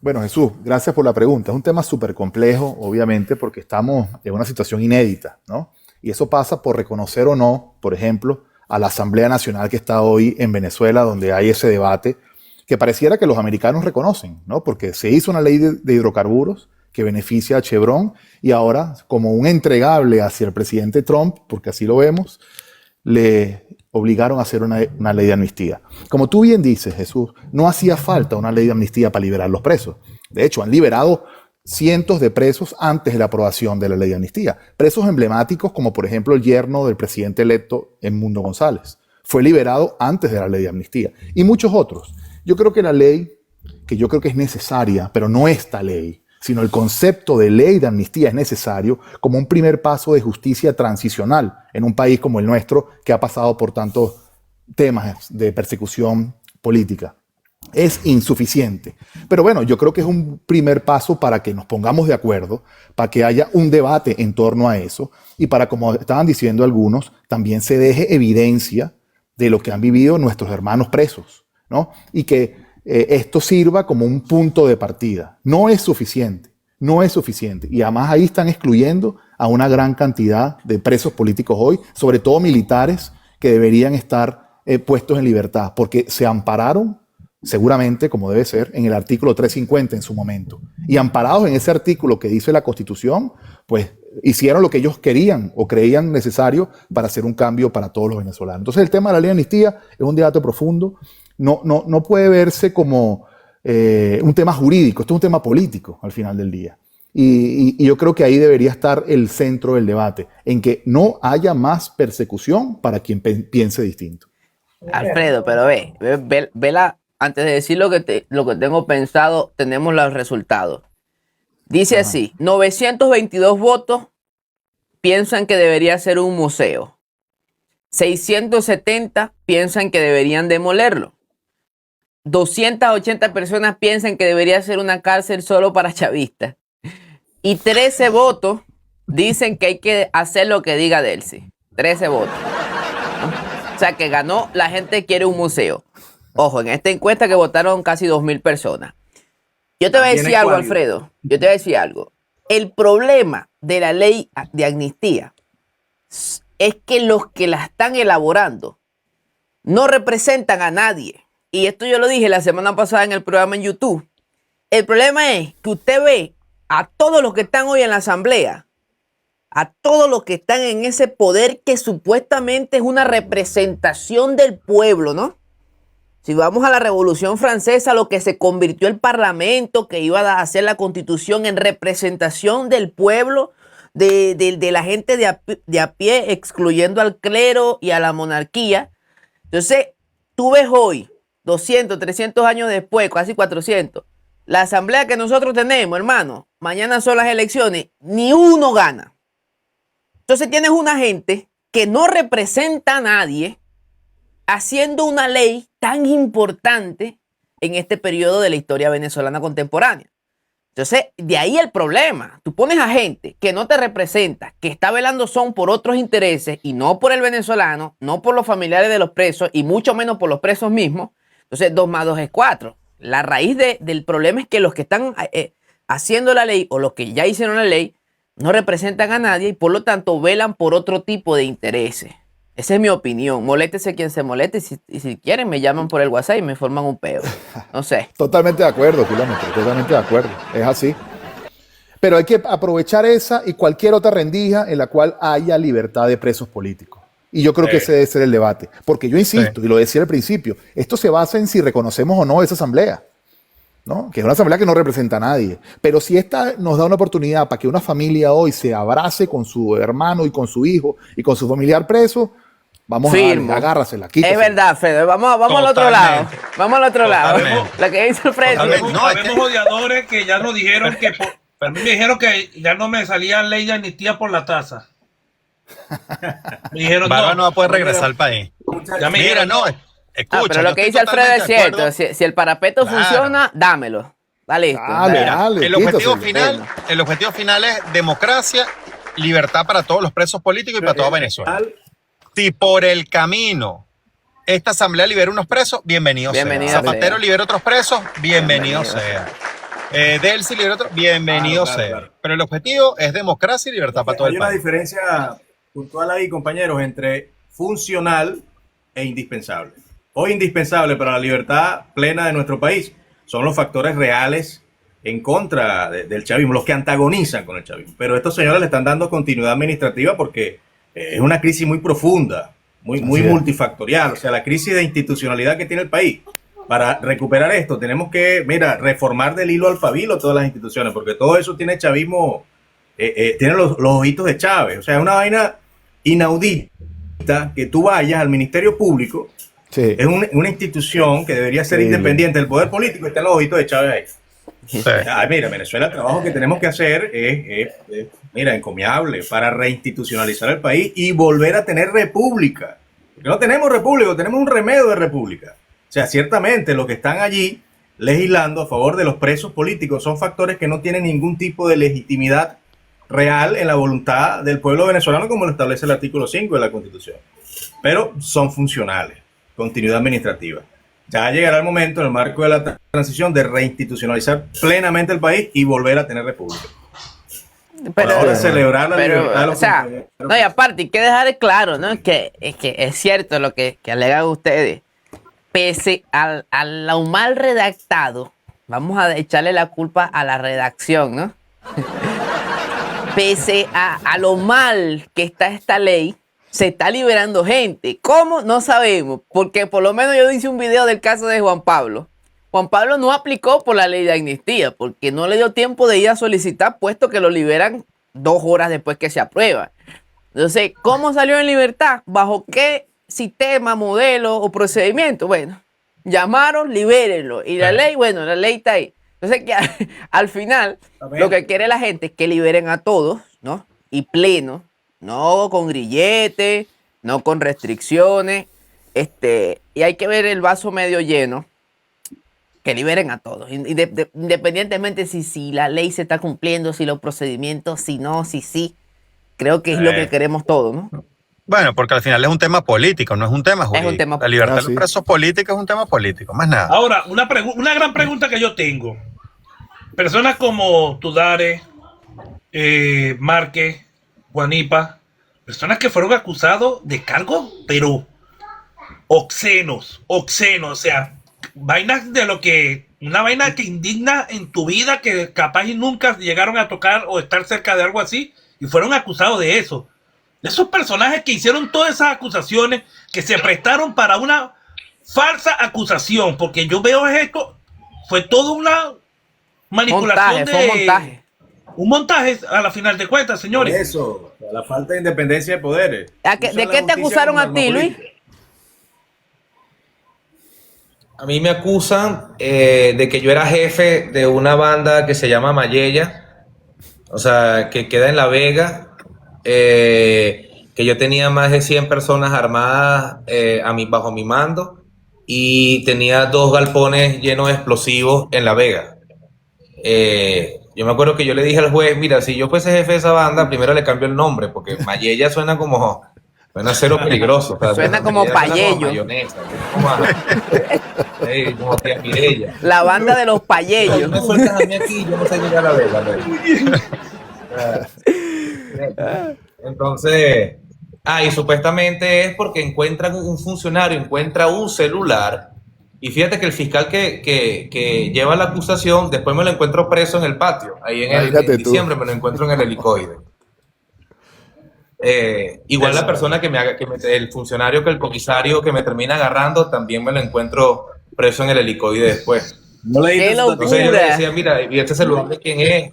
Bueno, Jesús, gracias por la pregunta. Es un tema súper complejo, obviamente, porque estamos en una situación inédita, ¿no? Y eso pasa por reconocer o no, por ejemplo, a la Asamblea Nacional que está hoy en Venezuela, donde hay ese debate, que pareciera que los americanos reconocen, ¿no? Porque se hizo una ley de hidrocarburos que beneficia a Chevron y ahora, como un entregable hacia el presidente Trump, porque así lo vemos, le obligaron a hacer una ley de amnistía. Como tú bien dices, Jesús, no hacía falta una ley de amnistía para liberar los presos. De hecho, han liberado cientos de presos antes de la aprobación de la ley de amnistía. Presos emblemáticos como por ejemplo el yerno del presidente electo Edmundo González. Fue liberado antes de la ley de amnistía. Y muchos otros. Yo creo que la ley, que yo creo que es necesaria, pero no esta ley, sino el concepto de ley de amnistía es necesario como un primer paso de justicia transicional en un país como el nuestro que ha pasado por tantos temas de persecución política. Es insuficiente. Pero bueno, yo creo que es un primer paso para que nos pongamos de acuerdo, para que haya un debate en torno a eso y para, como estaban diciendo algunos, también se deje evidencia de lo que han vivido nuestros hermanos presos, ¿no? Y que esto sirva como un punto de partida. No es suficiente, no es suficiente. Y además ahí están excluyendo a una gran cantidad de presos políticos hoy, sobre todo militares que deberían estar puestos en libertad, porque se ampararon, seguramente, como debe ser, en el artículo 350 en su momento. Y amparados en ese artículo que dice la Constitución, pues hicieron lo que ellos querían o creían necesario para hacer un cambio para todos los venezolanos. Entonces el tema de la ley de amnistía es un debate profundo. No puede verse como un tema jurídico, esto es un tema político al final del día. Y yo creo que ahí debería estar el centro del debate, en que no haya más persecución para quien piense distinto. Alfredo, pero vela, antes de decir lo que tengo pensado, tenemos los resultados. Dice así, 922 votos piensan que debería ser un museo. 670 piensan que deberían demolerlo. 280 personas piensan que debería ser una cárcel solo para chavistas. Y 13 votos dicen que hay que hacer lo que diga Delcy. 13 votos. O sea que ganó, la gente quiere un museo. Ojo, en esta encuesta que votaron casi 2.000 personas. Yo te voy a decir algo, Alfredo. Yo te voy a decir algo. El problema de la ley de amnistía es que los que la están elaborando no representan a nadie. y esto yo lo dije la semana pasada en el programa en YouTube, el problema es que usted ve a todos los que están hoy en la asamblea, a todos los que están en ese poder que supuestamente es una representación del pueblo, ¿no? Si vamos a la Revolución Francesa, lo que se convirtió el Parlamento, que iba a hacer la Constitución en representación del pueblo, de la gente de a pie, excluyendo al clero y a la monarquía. Entonces, tú ves hoy, 200, 300 años después, casi 400, la asamblea que nosotros tenemos, hermano, mañana son las elecciones, ni uno gana. Entonces tienes una gente que no representa a nadie haciendo una ley tan importante en este periodo de la historia venezolana contemporánea. Entonces, de ahí el problema. Tú pones a gente que no te representa, que está velando son por otros intereses y no por el venezolano, no por los familiares de los presos y mucho menos por los presos mismos. Entonces, 2 más 2 es 4. La raíz del problema es que los que están haciendo la ley o los que ya hicieron la ley no representan a nadie y por lo tanto velan por otro tipo de intereses. Esa es mi opinión. Moléstese quien se moleste y si quieren me llaman por el WhatsApp y me forman un peo. No sé. Totalmente de acuerdo, Kilómetro, totalmente de acuerdo. Es así. Pero hay que aprovechar esa y cualquier otra rendija en la cual haya libertad de presos políticos. Y yo creo que ese debe ser el debate. Porque yo insisto, y lo decía al principio, esto se basa en si reconocemos o no esa asamblea, ¿no? Que es una asamblea que no representa a nadie. Pero si esta nos da una oportunidad para que una familia hoy se abrace con su hermano y con su hijo y con su familiar preso, vamos a darle, agárrasela, quítasela. Es verdad, Fede. Vamos al otro lado. Vamos al otro lado. Lo que dice Fred. Habemos odiadores que ya nos dijeron que... A mí me dijeron que ya no me salía ley de amnistía por la tasa. Me dijeron Barba no va a poder regresar al país. Ya me Mira, dijeron, no, escucha. Pero lo que dice Alfredo es cierto. Si el parapeto funciona, dámelo. Está listo. Dale, el objetivo final es democracia, libertad para todos los presos políticos y para toda Venezuela. Si por el camino esta asamblea libera unos presos, bienvenido sea. Zapatero libera otros presos, bienvenido sea. Delcy libera otros, bienvenido sea. Claro. Pero el objetivo es democracia y libertad para todo el país. Hay una diferencia puntual ahí, compañeros, entre funcional e indispensable. Hoy indispensable para la libertad plena de nuestro país son los factores reales en contra del chavismo, los que antagonizan con el chavismo. Pero estos señores le están dando continuidad administrativa porque es una crisis muy profunda, muy multifactorial. O sea, la crisis de institucionalidad que tiene el país. Para recuperar esto tenemos que, reformar del hilo al fabilo todas las instituciones, porque todo eso tiene chavismo, tiene los ojitos de Chávez. O sea, es una vaina inaudita que tú vayas al Ministerio Público, es una institución que debería ser independiente del poder político y están los ojitos de Chávez ahí. Mira, Venezuela, el trabajo que tenemos que hacer es encomiable para reinstitucionalizar el país y volver a tener república. Porque no tenemos república, tenemos un remedio de república. O sea, ciertamente los que están allí legislando a favor de los presos políticos son factores que no tienen ningún tipo de legitimidad real en la voluntad del pueblo venezolano, como lo establece el artículo 5 de la Constitución. Pero son funcionales, continuidad administrativa. Ya llegará el momento, en el marco de la transición, de reinstitucionalizar plenamente el país y volver a tener república. Pero ahora celebrar la libertad de los compañeros. No, y aparte, hay que dejar claro, ¿no? Que es cierto lo que alegan ustedes. Pese a lo mal redactado, vamos a echarle la culpa a la redacción, ¿no? Pese a lo mal que está esta ley, se está liberando gente. ¿Cómo? No sabemos, porque por lo menos yo hice un video del caso de Juan Pablo. Juan Pablo no aplicó por la ley de amnistía, porque no le dio tiempo de ir a solicitar, puesto que lo liberan 2 horas después que se aprueba. Entonces, ¿cómo salió en libertad? ¿Bajo qué sistema, modelo o procedimiento? Bueno, llamaron, libérenlo. Y la ley, bueno, la ley está ahí. Entonces, que al final, lo que quiere la gente es que liberen a todos, ¿no? Y pleno, no con grilletes, no con restricciones. Y hay que ver el vaso medio lleno, que liberen a todos. Independientemente si la ley se está cumpliendo, si los procedimientos, si no, si sí. Creo que es lo que queremos todos, ¿no? Bueno, porque al final es un tema político, no es un tema jurídico. Es un tema la libertad de los presos políticos es un tema político, más nada. Ahora, una gran pregunta que yo tengo. Personas como Tudare, Márquez, Guanipa, personas que fueron acusados de cargos, pero obscenos, o sea, vainas de lo que, una vaina que indigna en tu vida, que capaz y nunca llegaron a tocar o estar cerca de algo así, y fueron acusados de eso. Esos personajes que hicieron todas esas acusaciones, que se prestaron para una falsa acusación, porque yo veo esto, fue toda una manipulación Montaje, fue un montaje. un montaje a la final de cuentas, señores. Eso, la falta de independencia de poderes. ¿De qué te acusaron a ti, Luis? A mí me acusan de que yo era jefe de una banda que se llama Mayella, o sea, que queda en La Vega, que yo tenía más de 100 personas armadas bajo mi mando y tenía 2 galpones llenos de explosivos en La Vega. Yo me acuerdo que yo le dije al juez, mira, si yo fuese jefe de esa banda, primero le cambio el nombre, porque Mayella suena cero peligroso. O sea, Suena como Payello. Como tía Mireya. La banda de los payellos. Me sueltas a mí aquí, yo no sé llegar a La Vega. Entonces, y supuestamente es porque encuentran un funcionario, encuentra un celular, y fíjate que el fiscal que lleva la acusación, después me lo encuentro preso en el patio, ahí en diciembre me lo encuentro en el helicoide. Igual la persona el funcionario, el comisario que me termina agarrando, también me lo encuentro preso en el helicoide después. No le ¡Qué locura! Entonces yo le decía, mira, ¿y este celular de quién es?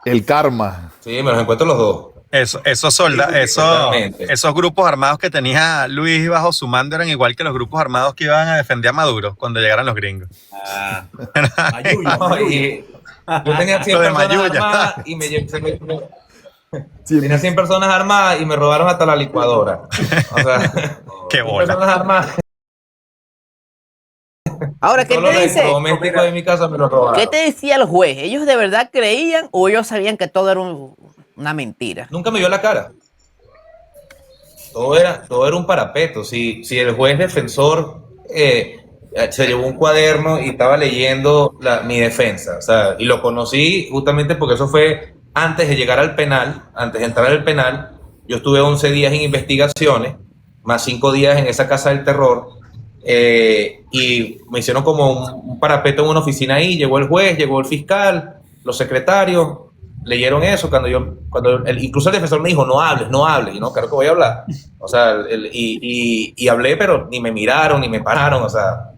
El karma. Sí, me los encuentro los dos. Esos grupos armados que tenía Luis bajo su mando eran igual que los grupos armados que iban a defender a Maduro cuando llegaran los gringos. Yo tenía 100 personas armadas y tenía 100 personas armadas y me robaron hasta la licuadora. O sea, qué bola. Personas armadas. Ahora, ¿qué te dice? De mi casa me lo robaron. ¿Qué te decía el juez? ¿Ellos de verdad creían o ellos sabían que todo era una mentira? Nunca me vio la cara. Todo era un parapeto. Si el juez defensor se llevó un cuaderno y estaba leyendo mi defensa, o sea, y lo conocí justamente porque eso fue antes de llegar al penal, antes de entrar al penal. Yo estuve 11 días en investigaciones, más 5 días en esa casa del terror, y me hicieron como un parapeto en una oficina ahí. Llegó el juez, llegó el fiscal, los secretarios, leyeron eso. Incluso el defensor me dijo, no hables, y no, claro que voy a hablar. O sea, y hablé, pero ni me miraron, ni me pararon, o sea,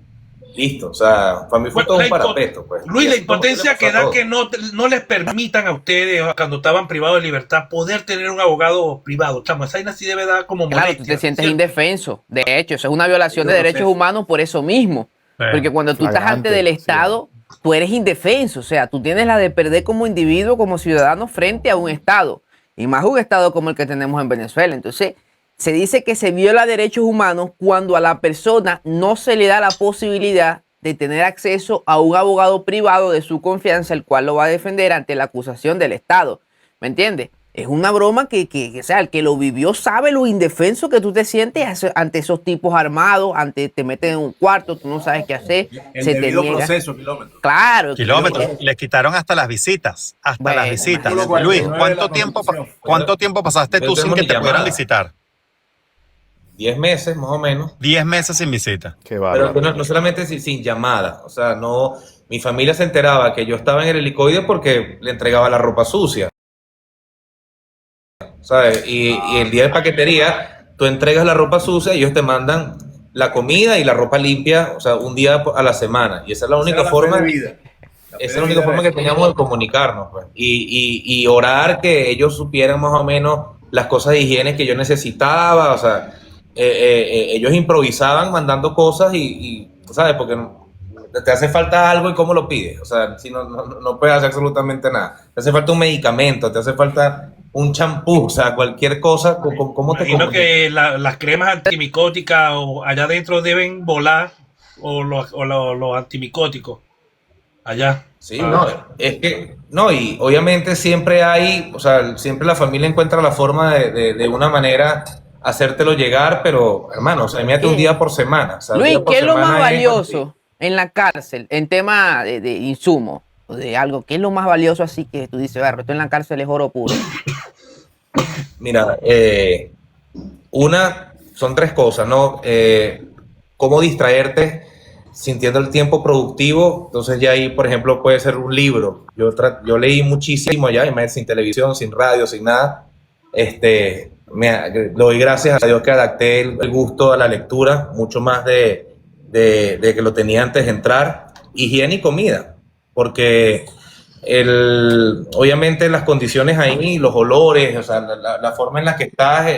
listo. O sea, para mí fue todo un parapeto. Pues. Luis, la impotencia que da que no les permitan a ustedes, cuando estaban privados de libertad, poder tener un abogado privado. Chamo, esa vaina sí debe dar como molestia. Claro, tú te sientes indefenso. De hecho, eso es una violación de derechos humanos por eso mismo. Porque cuando tú estás ante del Estado, tú eres indefenso. O sea, tú tienes la de perder como individuo, como ciudadano, frente a un Estado. Y más un Estado como el que tenemos en Venezuela. Entonces, se dice que se viola derechos humanos cuando a la persona no se le da la posibilidad de tener acceso a un abogado privado de su confianza, el cual lo va a defender ante la acusación del Estado. ¿Me entiendes? Es una broma que o sea, el que lo vivió sabe lo indefenso que tú te sientes ante esos tipos armados, te meten en un cuarto, tú no sabes qué hacer. El se te debido niega. proceso, kilómetros. Claro. Kilómetros. Les quitaron hasta las visitas. Bueno, Luis, imagínate. ¿cuánto tiempo pasaste tú sin que te pudieran visitar? 10 meses, más o menos. 10 meses sin visita. Qué bárbaro. Pero no solamente sin llamada. O sea, no. Mi familia se enteraba que yo estaba en el helicoide porque le entregaba la ropa sucia. ¿Sabes? Y el día de paquetería, tú entregas la ropa sucia y ellos te mandan la comida y la ropa limpia, o sea, un día a la semana. Y esa es la única forma. Esa es la única forma que teníamos de comunicarnos, pues. Y orar que ellos supieran más o menos las cosas de higiene que yo necesitaba. O sea, ellos improvisaban mandando cosas y ¿sabes? Porque te hace falta algo y cómo lo pides. O sea, si no puedes hacer absolutamente nada. Te hace falta un medicamento, te hace falta un champú, o sea, cualquier cosa. ¿Cómo te imagino que las cremas antimicóticas o allá adentro deben volar, o los antimicóticos allá? Sí, no, es que, no, y obviamente siempre hay, o sea, siempre la familia encuentra la forma de una manera hacértelo llegar, pero, hermano, o sea, mírate un día por semana. O sea, Luis, ¿qué es lo más valioso en la cárcel en tema de insumos o de algo? ¿Qué es lo más valioso así que tú dices, esto en la cárcel es oro puro? Mira, son 3 cosas, ¿no? Cómo distraerte sintiendo el tiempo productivo, entonces ya ahí, por ejemplo, puede ser un libro. Yo leí muchísimo allá, sin televisión, sin radio, sin nada. Le doy gracias a Dios que adapté el gusto a la lectura, mucho más de que lo tenía antes de entrar. Higiene y comida, porque obviamente las condiciones ahí, los olores, o sea, la forma en la que estás,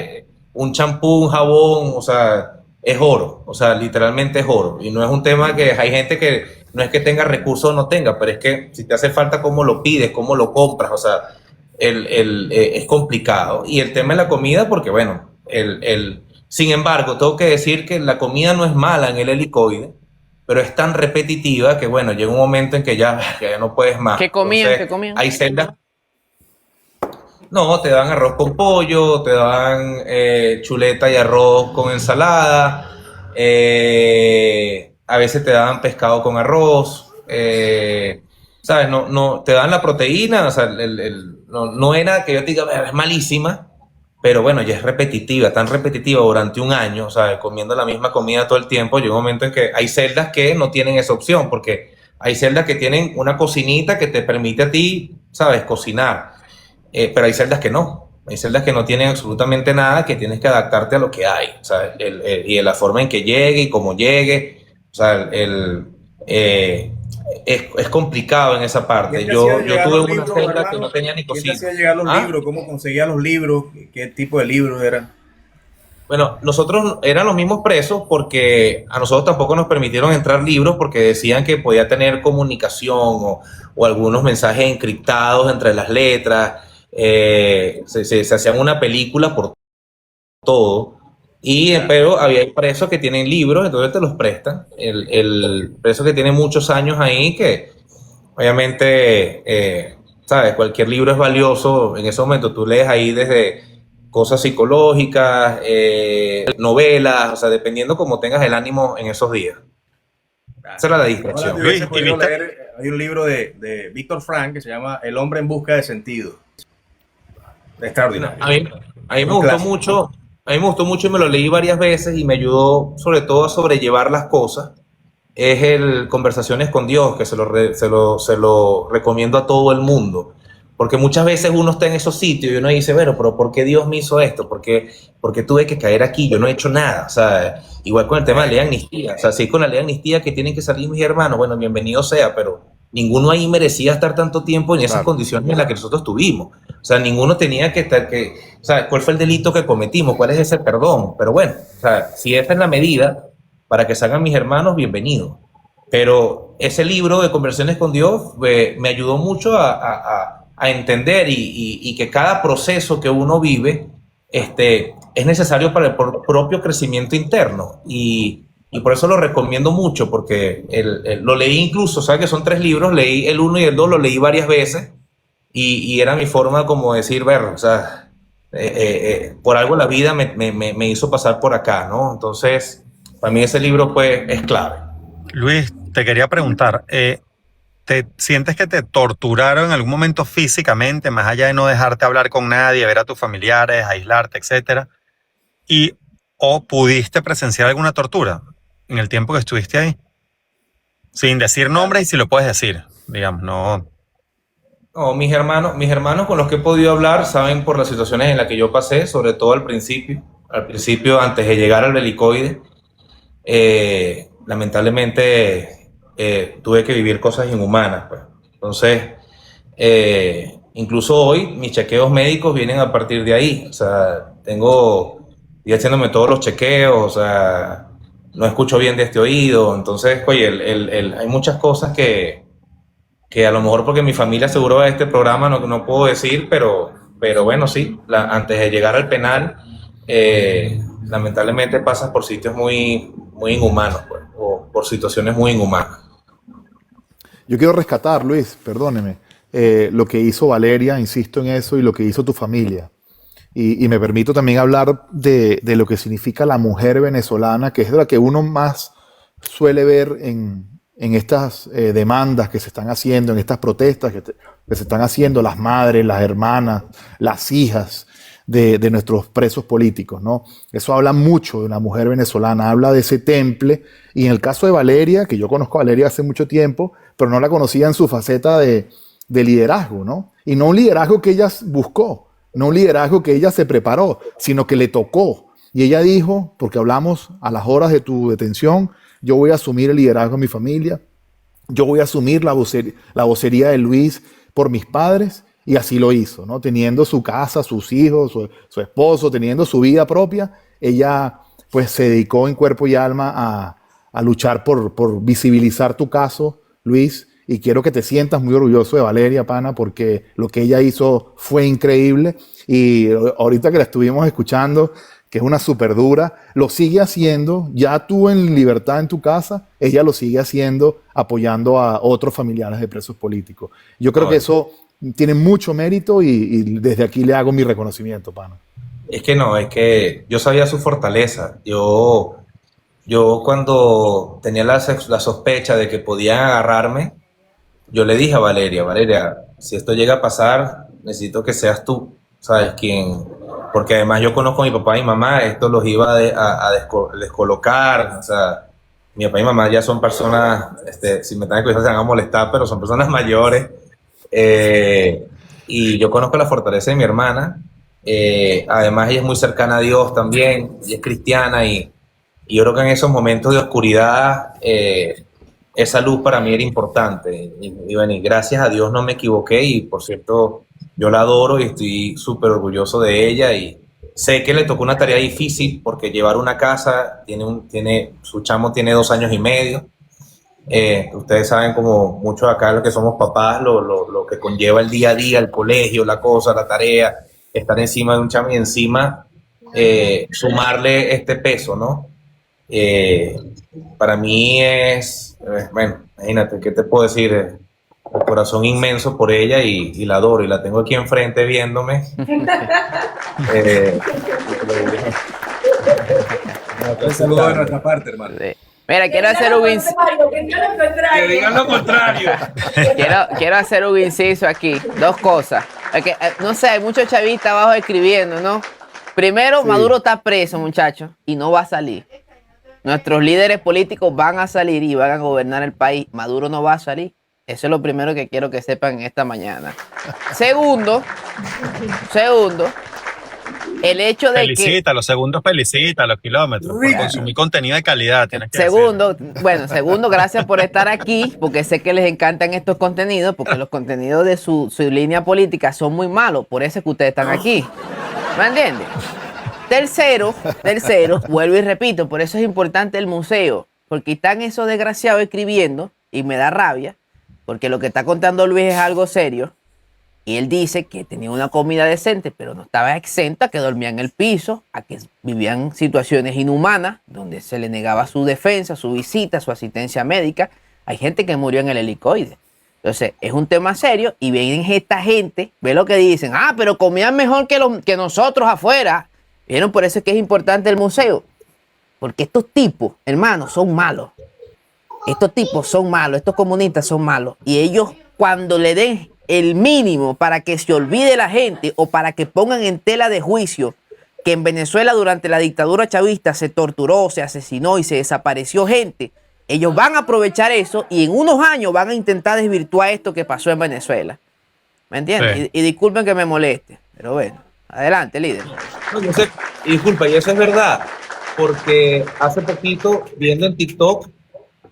un champú, un jabón, o sea, es oro, o sea, literalmente es oro. Y no es un tema que hay gente que no es que tenga recursos o no tenga, pero es que si te hace falta, cómo lo pides, cómo lo compras, o sea, es complicado. Y el tema de la comida, porque bueno, sin embargo, tengo que decir que la comida no es mala en el helicoide, pero es tan repetitiva que bueno, llega un momento en que ya no puedes más. ¿Qué comían? Entonces, ¿Qué comían? hay celdas. No, te dan arroz con pollo, te dan chuleta y arroz con ensalada, a veces te dan pescado con arroz, ¿sabes? No, te dan la proteína, o sea, no era que yo te diga, es malísima, pero bueno, ya es repetitiva, tan repetitiva durante un año, ¿sabes? Comiendo la misma comida todo el tiempo, llega un momento en que hay celdas que no tienen esa opción, porque hay celdas que tienen una cocinita que te permite a ti, ¿sabes? Cocinar. Pero hay celdas que no. Hay celdas que no tienen absolutamente nada, que tienes que adaptarte a lo que hay. O sea, y de la forma en que llegue y cómo llegue. O sea, es complicado en esa parte. Yo tuve una celda que no tenía ni cocina. ¿Quién te hacía llegar los libros? ¿Cómo conseguía los libros? ¿Qué tipo de libros eran? Bueno, nosotros eran los mismos presos porque a nosotros tampoco nos permitieron entrar libros porque decían que podía tener comunicación o algunos mensajes encriptados entre las letras. Se hacían una película por todo, pero había presos que tienen libros, entonces te los prestan. El preso que tiene muchos años ahí, que obviamente, sabes, cualquier libro es valioso en ese momento. Tú lees ahí desde cosas psicológicas, novelas, o sea, dependiendo cómo tengas el ánimo en esos días. Esa era la distracción. Luis, hay un libro de Víctor Frank que se llama El hombre en busca de sentido. Extraordinario. A mí me gustó mucho, y me lo leí varias veces y me ayudó sobre todo a sobrellevar las cosas. Es el Conversaciones con Dios, que se lo recomiendo a todo el mundo. Porque muchas veces uno está en esos sitios y uno dice, bueno, pero ¿por qué Dios me hizo esto? ¿Por qué tuve que caer aquí? Yo no he hecho nada. O sea, igual con el tema de la ley de amnistía. O sea, si con la ley de amnistía que tienen que salir mis hermanos, bueno, bienvenido sea, pero ninguno ahí merecía estar tanto tiempo en esas condiciones en las que nosotros tuvimos. O sea, ninguno tenía que estar, o sea, ¿cuál fue el delito que cometimos? ¿Cuál es ese perdón? Pero bueno, o sea, si esa es la medida para que salgan mis hermanos, bienvenido. Pero ese libro de Conversaciones con Dios me ayudó mucho a entender y que cada proceso que uno vive es necesario para el propio crecimiento interno. Y por eso lo recomiendo mucho, porque lo leí incluso, ¿sabes? Que son 3 libros, leí el 1 y el 2, lo leí varias veces y era mi forma como decir, ver, o sea, por algo la vida me hizo pasar por acá, ¿no? Entonces, para mí ese libro es clave. Luis, te quería preguntar, ¿te sientes que te torturaron en algún momento físicamente, más allá de no dejarte hablar con nadie, ver a tus familiares, aislarte, etcétera? ¿O pudiste presenciar alguna tortura en el tiempo que estuviste ahí? Sin decir nombres y si lo puedes decir, digamos, no. No, mis hermanos con los que he podido hablar saben por las situaciones en las que yo pasé, sobre todo al principio antes de llegar al helicoide. Lamentablemente tuve que vivir cosas inhumanas, pues. Entonces, incluso hoy mis chequeos médicos vienen a partir de ahí. O sea, estoy haciéndome todos los chequeos, o sea, no escucho bien de este oído. Entonces, oye, hay muchas cosas que a lo mejor porque mi familia seguro ve este programa no puedo decir, pero bueno, sí, antes de llegar al penal, lamentablemente pasas por sitios muy, muy inhumanos, pues, o por situaciones muy inhumanas. Yo quiero rescatar, Luis, perdóneme, lo que hizo Valeria, insisto en eso, y lo que hizo tu familia. Y me permito también hablar de lo que significa la mujer venezolana, que es de la que uno más suele ver en estas demandas que se están haciendo, en estas protestas que se están haciendo las madres, las hermanas, las hijas de nuestros presos políticos, ¿no? Eso habla mucho de una mujer venezolana, habla de ese temple. Y en el caso de Valeria, que yo conozco a Valeria hace mucho tiempo, pero no la conocía en su faceta de liderazgo, ¿no? Y no un liderazgo que ella buscó, no un liderazgo que ella se preparó, sino que le tocó. Y ella dijo, porque hablamos a las horas de tu detención, yo voy a asumir el liderazgo de mi familia, yo voy a asumir la vocería de Luis por mis padres, y así lo hizo, ¿no? Teniendo su casa, sus hijos, su esposo, teniendo su vida propia, ella pues se dedicó en cuerpo y alma a luchar por visibilizar tu caso, Luis, y quiero que te sientas muy orgulloso de Valeria, pana, porque lo que ella hizo fue increíble, y ahorita que la estuvimos escuchando, que es una súper dura, lo sigue haciendo, ya tú en libertad en tu casa, ella lo sigue haciendo, apoyando a otros familiares de presos políticos. Yo creo que eso tiene mucho mérito y desde aquí le hago mi reconocimiento, pana. Es que yo sabía su fortaleza. Yo cuando tenía la sospecha de que podían agarrarme, yo le dije a Valeria, si esto llega a pasar, necesito que seas tú, ¿sabes quién? Porque además yo conozco a mi papá y mi mamá, esto los iba a descolocar, o sea, mi papá y mi mamá ya son personas, si me están escuchando se van a molestar, pero son personas mayores, y yo conozco la fortaleza de mi hermana, además ella es muy cercana a Dios también, ella es cristiana, y yo creo que en esos momentos de oscuridad, esa luz para mí era importante, y bueno, y gracias a Dios no me equivoqué, y por cierto, yo la adoro y estoy súper orgulloso de ella, y sé que le tocó una tarea difícil porque llevar una casa, su chamo tiene 2 años y medio. Ustedes saben, como muchos acá los que somos papás, lo que conlleva el día a día, el colegio, la cosa, la tarea, estar encima de un chamo y encima sumarle este peso, ¿no? Para mí bueno, imagínate, ¿qué te puedo decir? El corazón inmenso por ella y la adoro, y la tengo aquí enfrente viéndome. Un saludo de nuestra parte, hermano. Sí. Mira, quiero hacer un inciso. Que digan lo contrario. Quiero hacer un inciso aquí. 2 cosas. Porque, no sé, hay muchos chavistas abajo escribiendo, ¿no? Primero, sí. Maduro está preso, muchachos, y no va a salir. Nuestros líderes políticos van a salir y van a gobernar el país. Maduro no va a salir. Eso es lo primero que quiero que sepan esta mañana. Segundo, el hecho de los segundos felicita los kilómetros por consumir contenido de calidad. Segundo, gracias por estar aquí, porque sé que les encantan estos contenidos, porque los contenidos de su línea política son muy malos, por eso es que ustedes están aquí. ¿Me entiendes? Tercero, vuelvo y repito, por eso es importante el museo, porque están esos desgraciados escribiendo y me da rabia, porque lo que está contando Luis es algo serio. Y él dice que tenía una comida decente, pero no estaba exenta, que dormía en el piso, a que vivían situaciones inhumanas, donde se le negaba su defensa, su visita, su asistencia médica. Hay gente que murió en el helicoide. Entonces, es un tema serio y vienen esta gente, ve lo que dicen, pero comían mejor que nosotros afuera. ¿Vieron? Por eso es que es importante el museo. Porque estos tipos, hermanos, son malos. Estos tipos son malos, estos comunistas son malos. Y ellos, cuando le den el mínimo para que se olvide la gente o para que pongan en tela de juicio que en Venezuela durante la dictadura chavista se torturó, se asesinó y se desapareció gente, ellos van a aprovechar eso y en unos años van a intentar desvirtuar esto que pasó en Venezuela. ¿Me entiendes? Sí. Y disculpen que me moleste, pero bueno, adelante, líder. No, yo sé, y disculpa, y eso es verdad, porque hace poquito, viendo en TikTok,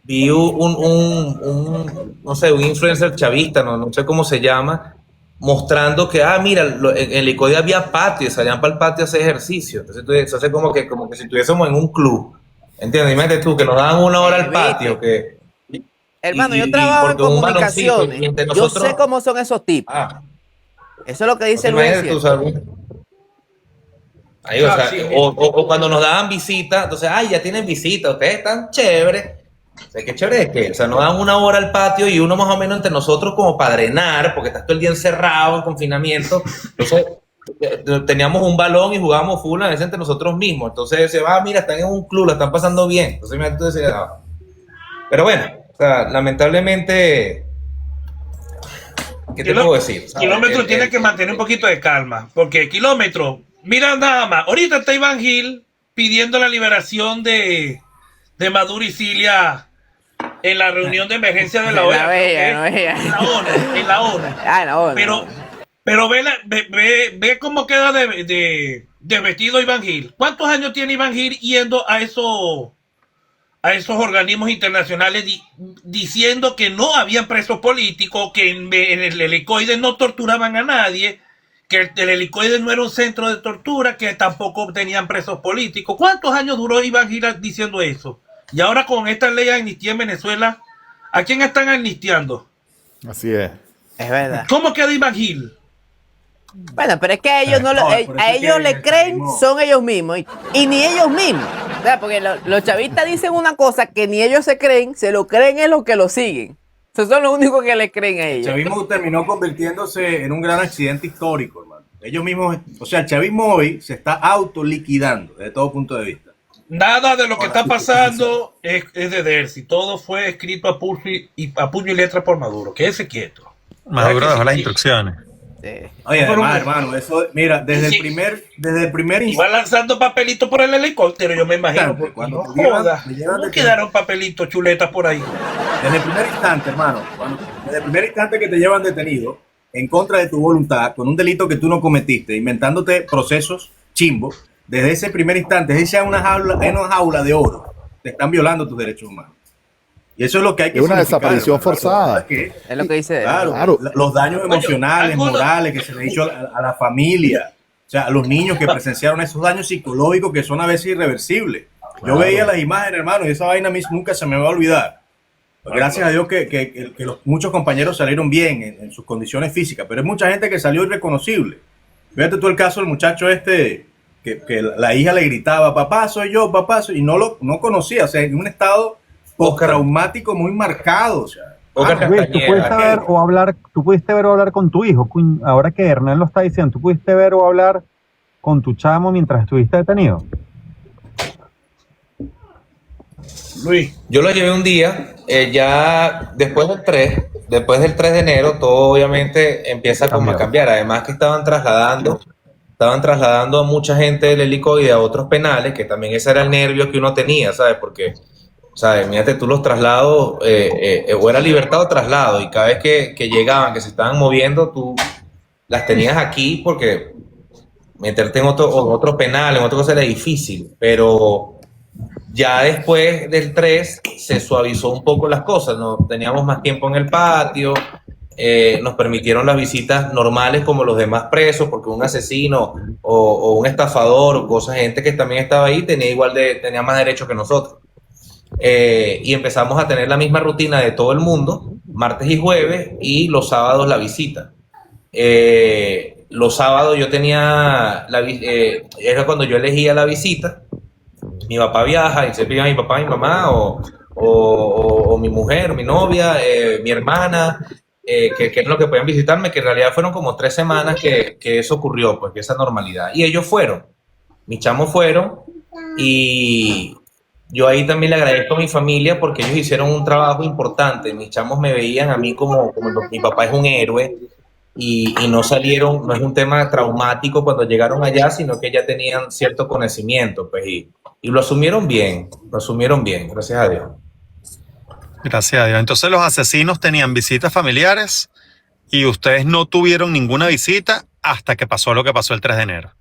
vi no sé, un influencer chavista, no sé cómo se llama, mostrando que, mira, en el helicoide había patio, salían para el patio a hacer ejercicio. Entonces eso hace como que si estuviésemos en un club, ¿entiendes? Imagínate tú, que nos daban 1 hora al patio. Hermano, yo trabajo en comunicaciones, yo sé cómo son esos tipos. Eso es lo que dice Luis. Ahí, o sea, o cuando nos daban visita, entonces, ya tienen visita, ustedes están chéveres. O sea, qué chévere es que, o sea, nos dan 1 hora al patio y uno más o menos entre nosotros como para drenar, porque estás todo el día encerrado en confinamiento. Entonces, teníamos un balón y jugábamos fútbol a veces entre nosotros mismos. Entonces, se va, mira, están en un club, la están pasando bien. Entonces, mira, tú decías, pero bueno, o sea, lamentablemente, ¿qué te puedo decir? Kilómetro tiene que mantener un poquito de calma, porque Kilómetro, Mira nada más, ahorita está Iván Gil pidiendo la liberación de Maduro y Cilia en la reunión de emergencia de la En la OEA. OEA, no OEA. En la ONU. Ah, no, Pero ve cómo queda de vestido Iván Gil. ¿Cuántos años tiene Iván Gil yendo a esos organismos internacionales diciendo que no habían presos políticos, que en el helicoide no torturaban a nadie, que el helicoide no era un centro de tortura, que tampoco tenían presos políticos? ¿Cuántos años duró Iván Gil diciendo eso? Y ahora con esta ley de amnistía en Venezuela, ¿a quién están amnistiando? Así es. Es verdad. ¿Cómo queda Iván Gil? Bueno, pero es que a ellos a ellos le creen, son ellos mismos. Y ni ellos mismos. O sea, porque los chavistas dicen una cosa que ni ellos se creen, se lo creen en los que lo siguen. Esos son los únicos que le creen a El ellos. chavismo terminó convirtiéndose en un gran accidente histórico, hermano. Ellos mismos, o sea, el chavismo hoy se está autoliquidando desde todo punto de vista. Nada de lo que está pasando es de Dersi. Todo fue escrito a puño y letra por Maduro. Quédese quieto. Maduro dejó las instrucciones. Sí. Oye, además, hermano, eso, mira, desde Sí. el primer Iba lanzando papelitos por el helicóptero, yo me imagino. Porque Cuando no te llevan- jodas. te llevan ¿Cómo de- quedaron papelitos, chuletas por ahí? Desde el primer instante, hermano, desde el primer instante que te llevan detenido en contra de tu voluntad, con un delito que tú no cometiste, inventándote procesos chimbos, desde ese primer instante, desde una jaula de oro, te están violando tus derechos humanos. Y eso es lo que hay que Es una significar, desaparición hermano. forzada. Es lo que dice. Claro, los daños emocionales, algunos- morales que se le ha hecho a la familia, o sea, a los niños que presenciaron esos daños psicológicos que son a veces irreversibles. Yo veía las imágenes, hermano, y esa vaina a mí nunca se me va a olvidar. Gracias a Dios que muchos compañeros salieron bien en sus condiciones físicas, pero hay mucha gente que salió irreconocible. Fíjate tú el caso del muchacho que la hija le gritaba, papá, soy yo, y no conocía, o sea, en un estado postraumático muy marcado, o sea. Luis, tú pudiste ver o hablar con tu hijo, ahora que Hernán lo está diciendo, tú pudiste ver o hablar con tu chamo mientras estuviste detenido. Luis. Yo lo llevé un día, ya después del 3 de enero, todo obviamente empieza como a cambiar. Además que estaban trasladando a mucha gente del helicoide a otros penales, que también ese era el nervio que uno tenía, ¿sabes? Porque, ¿sabes? Mírate tú los traslados, o era libertad o traslado, y cada vez que llegaban, que se estaban moviendo, tú las tenías aquí porque meterte en otro penal, en otra cosa era difícil, pero ya después del 3 se suavizó un poco las cosas, ¿no? Teníamos más tiempo en el patio, nos permitieron las visitas normales como los demás presos, porque un asesino o un estafador o gente que también estaba ahí tenía más derechos que nosotros. Y empezamos a tener la misma rutina de todo el mundo, martes y jueves, y los sábados la visita. Los sábados yo tenía, era cuando yo elegía la visita. Mi papá viaja y siempre iba mi papá, mi mamá o mi mujer, mi novia, mi hermana, que es lo que podían visitarme, que en realidad fueron como 3 semanas que eso ocurrió, pues que esa normalidad. Y ellos fueron, mis chamos fueron, y yo ahí también le agradezco a mi familia porque ellos hicieron un trabajo importante. Mis chamos me veían a mí como mi papá es un héroe, y no salieron, no es un tema traumático cuando llegaron allá, sino que ya tenían cierto conocimiento, pues, y lo asumieron bien, gracias a Dios. Gracias a Dios. Entonces los asesinos tenían visitas familiares y ustedes no tuvieron ninguna visita hasta que pasó lo que pasó el 3 de enero.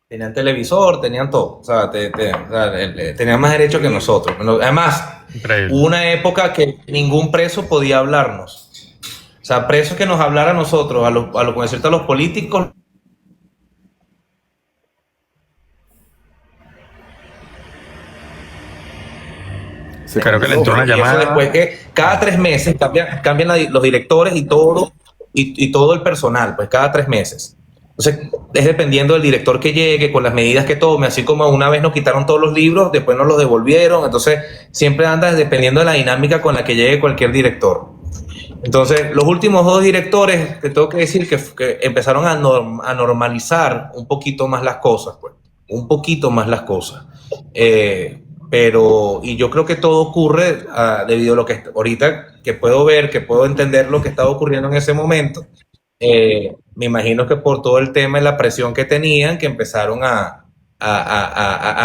Tenían televisor, tenían todo, o sea, tenían más derechos que nosotros. Además, Increíble. hubo una época que ningún preso podía hablarnos. O sea, presos que nos hablara a nosotros, a los políticos. Creo que le entró una Y eso llamada. después que cada 3 meses cambian los directores y todo el personal, pues cada 3 meses. Entonces, es dependiendo del director que llegue, con las medidas que tome, así como una vez nos quitaron todos los libros, después nos los devolvieron. Entonces, siempre anda dependiendo de la dinámica con la que llegue cualquier director. Entonces, los últimos 2 directores, te tengo que decir que empezaron a normalizar un poquito más las cosas, pues, un poquito más las cosas. Y yo creo que todo ocurre debido a lo que ahorita que puedo ver, que puedo entender lo que estaba ocurriendo en ese momento. Me imagino que por todo el tema y la presión que tenían, que empezaron a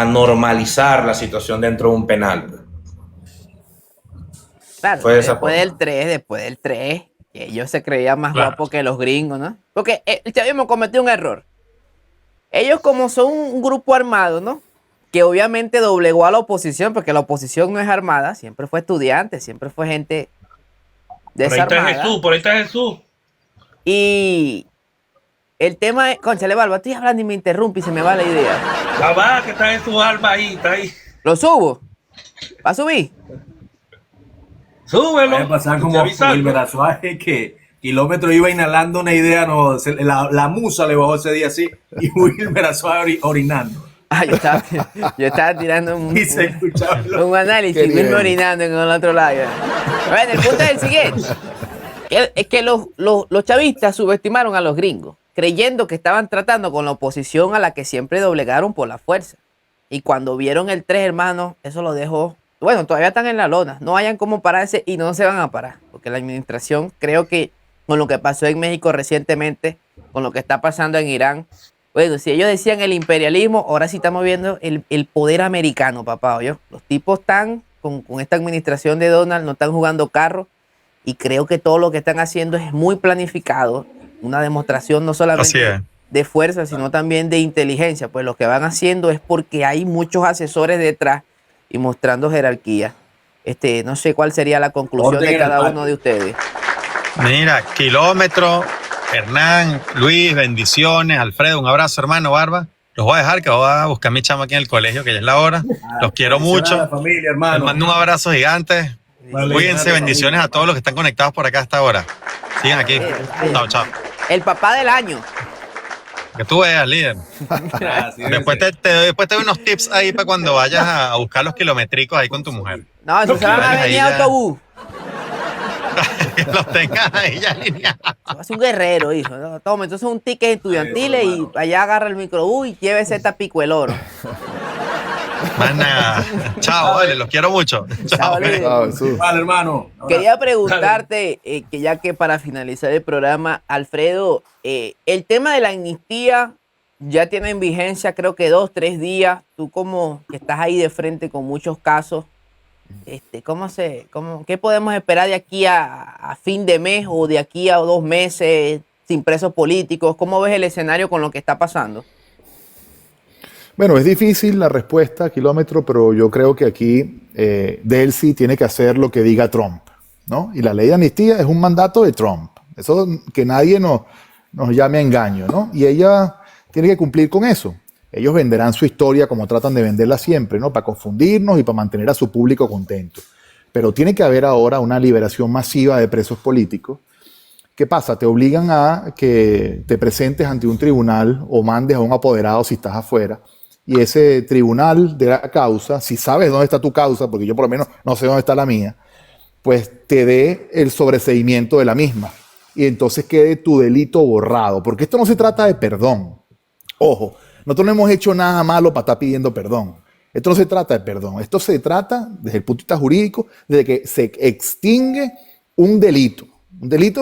normalizar la situación dentro de un penal. Claro, Fue de esa después del 3, que ellos se creían más Claro. guapos que los gringos, ¿no? Porque el chavismo cometió un error. Ellos como son un grupo armado, ¿no? Que obviamente doblegó a la oposición, porque la oposición no es armada, siempre fue estudiante, siempre fue gente Por ahí está desarmada. Jesús, por ahí está Jesús. Y el tema es, conchale, Balba, estoy hablando y me interrumpe y se me va la idea. Ya va, que está Jesús Alba ahí, está ahí. ¿Lo subo? ¿Va a subir? Súbelo. Puede pasar Te como avisando. Gilbert Azuaje, que Kilómetro iba inhalando una idea, no, la musa le bajó ese día así, y Gilbert Azuaje orinando. Ah, yo estaba tirando un, Y se escuchaba un análisis, Qué bien. Wilmer orinando en el otro lado. Bueno, el punto es el siguiente. Es que los chavistas subestimaron a los gringos, creyendo que estaban tratando con la oposición a la que siempre doblegaron por la fuerza. Y cuando vieron el 3, hermanos, eso lo dejó. Bueno, todavía están en la lona, no hayan cómo pararse y no se van a parar. Porque la administración, creo que con lo que pasó en México recientemente, con lo que está pasando en Irán, bueno, si ellos decían el imperialismo, ahora sí estamos viendo el poder americano, papá. ¿Oyó? Los tipos están con esta administración de Donald, no están jugando carro. Y creo que todo lo que están haciendo es muy planificado. Una demostración no Así solamente es. de fuerza, sino también de inteligencia. Pues lo que van haciendo es porque hay muchos asesores detrás y mostrando jerarquía. No sé cuál sería la conclusión Orden de en el cada patio. uno de ustedes. Mira, Kilómetro, Hernán, Luis, bendiciones, Alfredo, un abrazo, hermano, Barba. Los voy a dejar, que voy a buscar a mi chama aquí en el colegio, que ya es la hora. Los quiero mucho. La familia, Les hermano. mando un abrazo gigante. Vale, Cuídense, dale, bendiciones a todos los que están conectados por acá hasta ahora. Sigan aquí. Chao, chao. El papá del año. Que tú veas, líder. Después te doy unos tips ahí para cuando vayas a buscar los kilométricos ahí con tu mujer. No, eso se van a Ahí venir ya. autobús. Que los tengas ahí ya alineados. Es un guerrero, hijo. ¿No? Toma, entonces un ticket estudiantil y allá agarra el microbús y llévese esta pico el oro. Más nada. Chao, vale, los quiero mucho. Chao. Chao, líder. Chao, Jesús. Vale, hermano. Quería preguntarte, que ya que para finalizar el programa, Alfredo, el tema de la amnistía ya tiene en vigencia creo que 2, 3 días. Tú como que estás ahí de frente con muchos casos, ¿qué podemos esperar de aquí a fin de mes o de aquí a 2 meses sin presos políticos? ¿Cómo ves el escenario con lo que está pasando? Bueno, es difícil la respuesta, Kilómetro, pero yo creo que aquí Delcy tiene que hacer lo que diga Trump, ¿no? Y la ley de amnistía es un mandato de Trump. Eso que nadie nos llame a engaño, ¿no? Y ella tiene que cumplir con eso. Ellos venderán su historia como tratan de venderla siempre, ¿no? Para confundirnos y para mantener a su público contento. Pero tiene que haber ahora una liberación masiva de presos políticos. ¿Qué pasa? Te obligan a que te presentes ante un tribunal o mandes a un apoderado si estás afuera. Y ese tribunal de la causa, si sabes dónde está tu causa, porque yo por lo menos no sé dónde está la mía, pues te dé el sobreseimiento de la misma. Y entonces quede tu delito borrado. Porque esto no se trata de perdón. Ojo, nosotros no hemos hecho nada malo para estar pidiendo perdón. Esto no se trata de perdón. Esto se trata, desde el punto de vista jurídico, de que se extingue un delito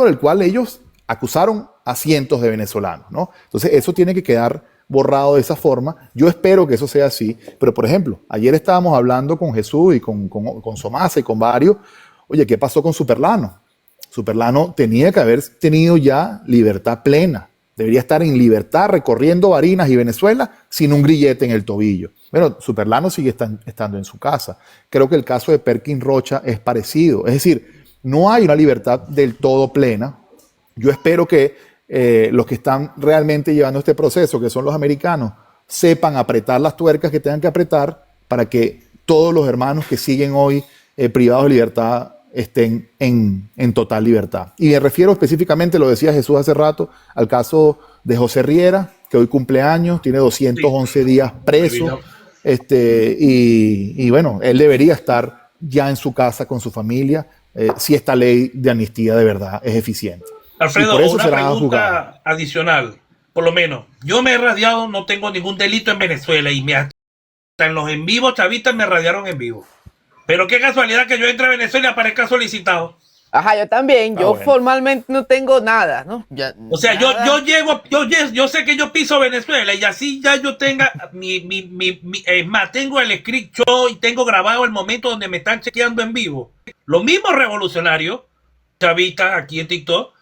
del cual ellos acusaron a cientos de venezolanos, ¿no? Entonces eso tiene que quedar borrado de esa forma. Yo espero que eso sea así, pero por ejemplo, ayer estábamos hablando con Jesús y con Somasa y con varios. Oye, ¿qué pasó con Superlano? Superlano tenía que haber tenido ya libertad plena. Debería estar en libertad recorriendo Barinas y Venezuela sin un grillete en el tobillo. Bueno, Superlano sigue estando en su casa. Creo que el caso de Perkin Rocha es parecido. Es decir, no hay una libertad del todo plena. Yo espero que los que están realmente llevando este proceso, que son los americanos, sepan apretar las tuercas que tengan que apretar para que todos los hermanos que siguen hoy privados de libertad estén en total libertad. Y me refiero específicamente, lo decía Jesús hace rato, al caso de José Riera, que hoy cumple años, tiene 211 días preso, y bueno, él debería estar ya en su casa con su familia, si esta ley de amnistía de verdad es eficiente. Alfredo, Y por eso una será juzgado. pregunta adicional. Por lo menos, yo me he radiado, no tengo ningún delito en Venezuela y hasta en los en vivo chavistas me radiaron en vivo. Pero qué casualidad que yo entre a Venezuela y aparezca solicitado. Ajá, yo también. Yo bueno. formalmente no tengo nada, ¿no? O sea, nada. yo sé que yo piso Venezuela y así ya yo tenga es más, tengo el screenshot y tengo grabado el momento donde me están chequeando en vivo. Los mismos revolucionarios, chavistas aquí en TikTok,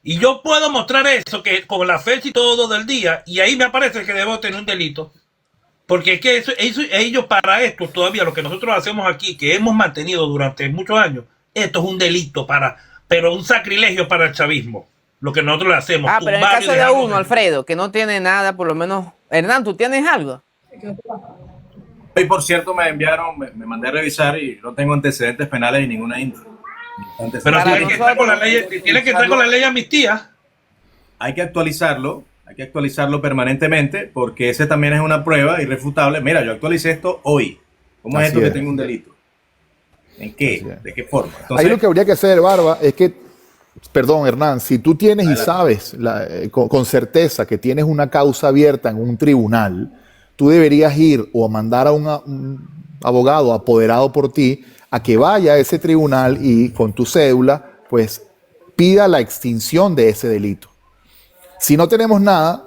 y yo puedo mostrar eso que con la fecha y todo del día, y ahí me aparece que debo tener un delito. Porque es que ellos para esto todavía lo que nosotros hacemos aquí, que hemos mantenido durante muchos años, esto es un delito pero un sacrilegio para el chavismo. Lo que nosotros le hacemos. Ah, pero en el tumbar y caso de dejarlo uno, Alfredo, que no tiene nada, por lo menos. Hernán, ¿tú tienes algo? Y por cierto, me mandé a revisar y no tengo antecedentes penales de ninguna índole. Pero Para tiene que estar con la ley, tiene que estar con la ley de amnistía. Hay que actualizarlo permanentemente porque ese también es una prueba irrefutable. Mira, yo actualicé esto hoy. ¿Cómo es Así esto que es. tengo un delito? ¿En qué? Así es. ¿De qué forma? Ahí Entonces, lo que habría que hacer, Barba, es que, perdón, Hernán, si tú tienes y sabes con certeza que tienes una causa abierta en un tribunal, tú deberías ir o mandar a un abogado apoderado por ti a que vaya a ese tribunal y con tu cédula, pues pida la extinción de ese delito. Si no tenemos nada,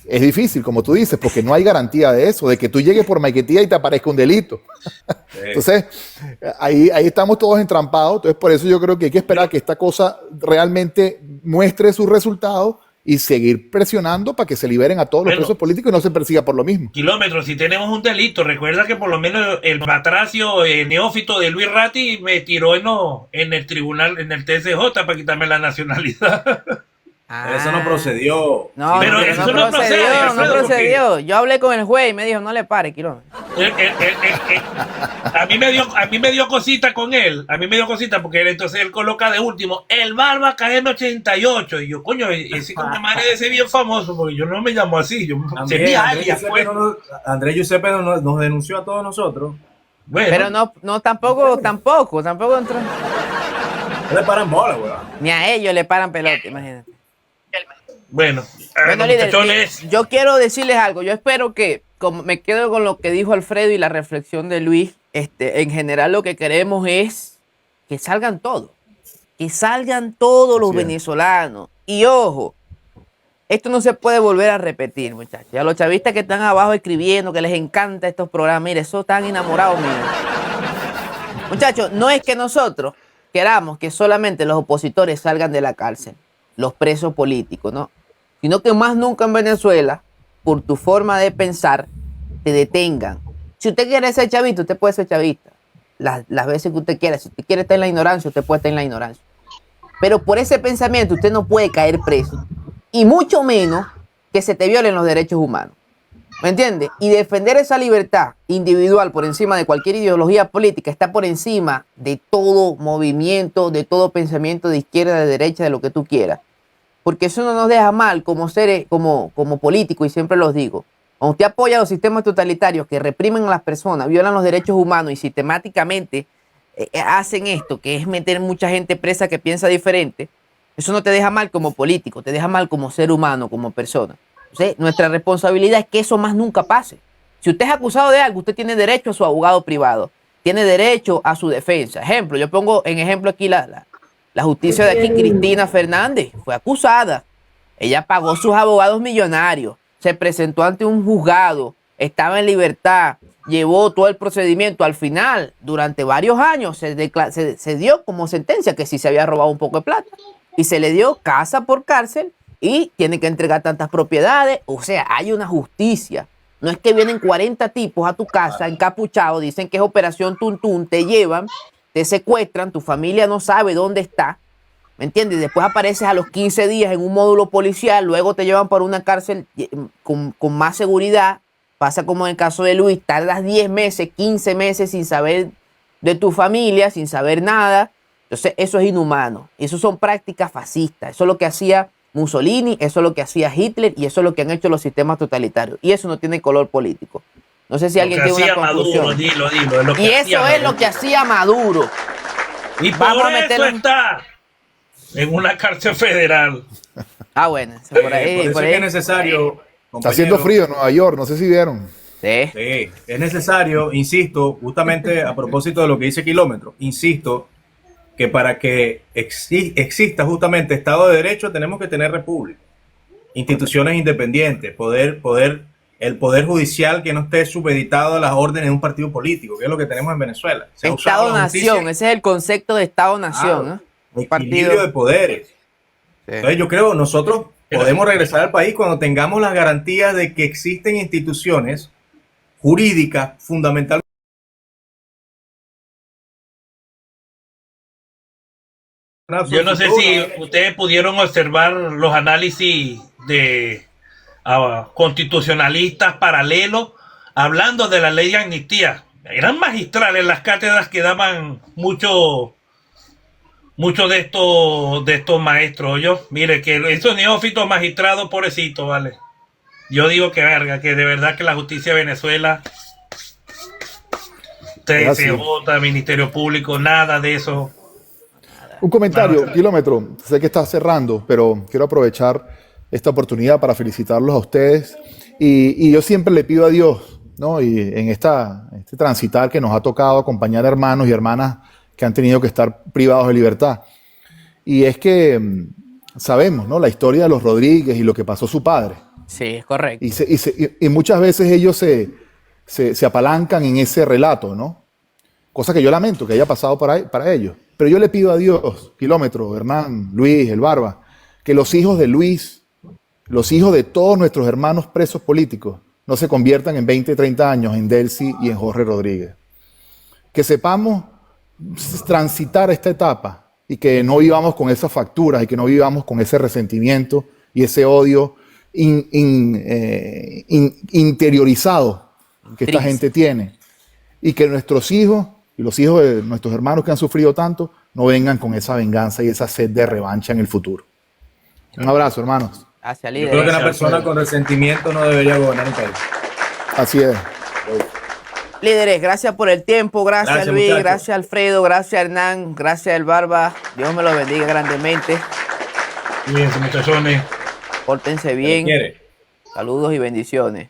es difícil, como tú dices, porque no hay garantía de eso, de que tú llegues por Maiquetía y te aparezca un delito. Entonces, ahí estamos todos entrampados. Entonces, por eso yo creo que hay que esperar que esta cosa realmente muestre sus resultados y seguir presionando para que se liberen a todos los presos políticos y no se persiga por lo mismo. Kilómetros, si tenemos un delito, recuerda que por lo menos el batracio neófito de Luis Ratti me tiró en el tribunal, en el TSJ para quitarme la nacionalidad. eso no procedió. No, Pero no, eso no no procede, procedió, no Alfredo, procedió. Yo hablé con el juez y me dijo, no le pare, kilómetro. A mí me dio cosita con él. A mí me dio cosita porque entonces él coloca de último el Barba KM88. Y yo, coño, ese madre de ese bien famoso, porque yo no me llamo así. Yo Andrés Giuseppe nos denunció a todos nosotros. Bueno, Pero no, tampoco entró. No le paran bola, weón. Ni a ellos le paran pelota, imagínate. bueno, Bueno, los líder, muchachones, yo quiero decirles algo. Yo espero que, como me quedo con lo que dijo Alfredo y la reflexión de Luis, en general lo que queremos es que salgan todos. Que salgan todos los Así es. venezolanos. Y ojo, esto no se puede volver a repetir, muchachos. Y a los chavistas que están abajo escribiendo, que les encanta estos programas, mire, eso están enamorados míos. Muchachos, no es que nosotros queramos que solamente los opositores salgan de la cárcel, los presos políticos, ¿no? Sino que más nunca en Venezuela, por tu forma de pensar, te detengan. Si usted quiere ser chavista, usted puede ser chavista. Las veces que usted quiera. Si usted quiere estar en la ignorancia, usted puede estar en la ignorancia. Pero por ese pensamiento usted no puede caer preso. Y mucho menos que se te violen los derechos humanos. ¿Me entiendes? Y defender esa libertad individual por encima de cualquier ideología política está por encima de todo movimiento, de todo pensamiento de izquierda, de derecha, de lo que tú quieras. Porque eso no nos deja mal como seres, como políticos, y siempre los digo. Cuando usted apoya a los sistemas totalitarios que reprimen a las personas, violan los derechos humanos y sistemáticamente hacen esto, que es meter mucha gente presa que piensa diferente, eso no te deja mal como político, te deja mal como ser humano, como persona. Entonces, nuestra responsabilidad es que eso más nunca pase. Si usted es acusado de algo, usted tiene derecho a su abogado privado, tiene derecho a su defensa. Ejemplo, yo pongo en ejemplo aquí la justicia de aquí, Cristina Fernández, fue acusada. Ella pagó sus abogados millonarios, se presentó ante un juzgado, estaba en libertad, llevó todo el procedimiento. Al final, durante varios años, se dio como sentencia que sí se había robado un poco de plata y se le dio casa por cárcel y tiene que entregar tantas propiedades. O sea, hay una justicia. No es que vienen 40 tipos a tu casa encapuchados, dicen que es operación Tuntún, te llevan, te secuestran, tu familia no sabe dónde está, ¿me entiendes? Después apareces a los 15 días en un módulo policial, luego te llevan para una cárcel con más seguridad. Pasa como en el caso de Luis, tardas 10 meses, 15 meses sin saber de tu familia, sin saber nada. Entonces eso es inhumano. Eso son prácticas fascistas. Eso es lo que hacía Mussolini, eso es lo que hacía Hitler y eso es lo que han hecho los sistemas totalitarios. Y eso no tiene color político. No sé si alguien tiene una conclusión. Maduro, dilo, y eso es lo que hacía Maduro. Y por Vamos a eso meterlo está en una cárcel federal. Ah, bueno. Eso por ahí, por eso por es ahí. que es necesario. Está haciendo frío en Nueva York, no sé si vieron. Sí. Sí, es necesario, insisto, justamente a propósito de lo que dice Kilómetro, insisto que para que exista justamente Estado de Derecho tenemos que tener república, instituciones independientes, el poder judicial que no esté supeditado a las órdenes de un partido político, que es lo que tenemos en Venezuela. Se ha usado la Estado-nación, justicia- ese es el concepto de Estado-nación. Claro, Un equilibrio partido. de poderes. Sí. Entonces yo creo nosotros podemos regresar al país cuando tengamos las garantías de que existen instituciones jurídicas fundamentalmente. Yo no sé si ustedes pudieron observar los análisis de constitucionalistas paralelos hablando de la ley de amnistía. Eran magistrales las cátedras que daban mucho de estos maestros. Yo, mire, que esos neófitos magistrados, pobrecitos, vale. Yo digo que verga, que de verdad que la justicia de Venezuela, TSJ, Ministerio Público, nada de eso. Un comentario, Kilómetro. Sé que está cerrando, pero quiero aprovechar esta oportunidad para felicitarlos a ustedes. Y yo siempre le pido a Dios, ¿no? Y en este transitar que nos ha tocado acompañar hermanos y hermanas que han tenido que estar privados de libertad. Y es que sabemos, ¿no? La historia de los Rodríguez y lo que pasó su padre. Sí, es correcto. Y muchas veces ellos se apalancan en ese relato, ¿no? Cosa que yo lamento que haya pasado para ellos. Pero yo le pido a Dios, Kilómetro, Hernán, Luis, el Barba, que los hijos de Luis, los hijos de todos nuestros hermanos presos políticos, no se conviertan en 20, 30 años en Delcy y en Jorge Rodríguez. Que sepamos transitar esta etapa y que no vivamos con esas facturas y que no vivamos con ese resentimiento y ese odio interiorizado que esta gente tiene. Y que nuestros hijos y los hijos de nuestros hermanos que han sufrido tanto no vengan con esa venganza y esa sed de revancha en el futuro. Un abrazo, hermanos. Gracias, Yo líder. creo que una persona con resentimiento no debería gobernar un país. Así es. Líderes, gracias por el tiempo, gracias, Gracias, Luis, muchachos. gracias Alfredo, gracias Hernán, gracias El Barba. Dios me los bendiga grandemente. Cuídense, muchachones. Pórtense ¿Qué bien. quiere? Saludos y bendiciones.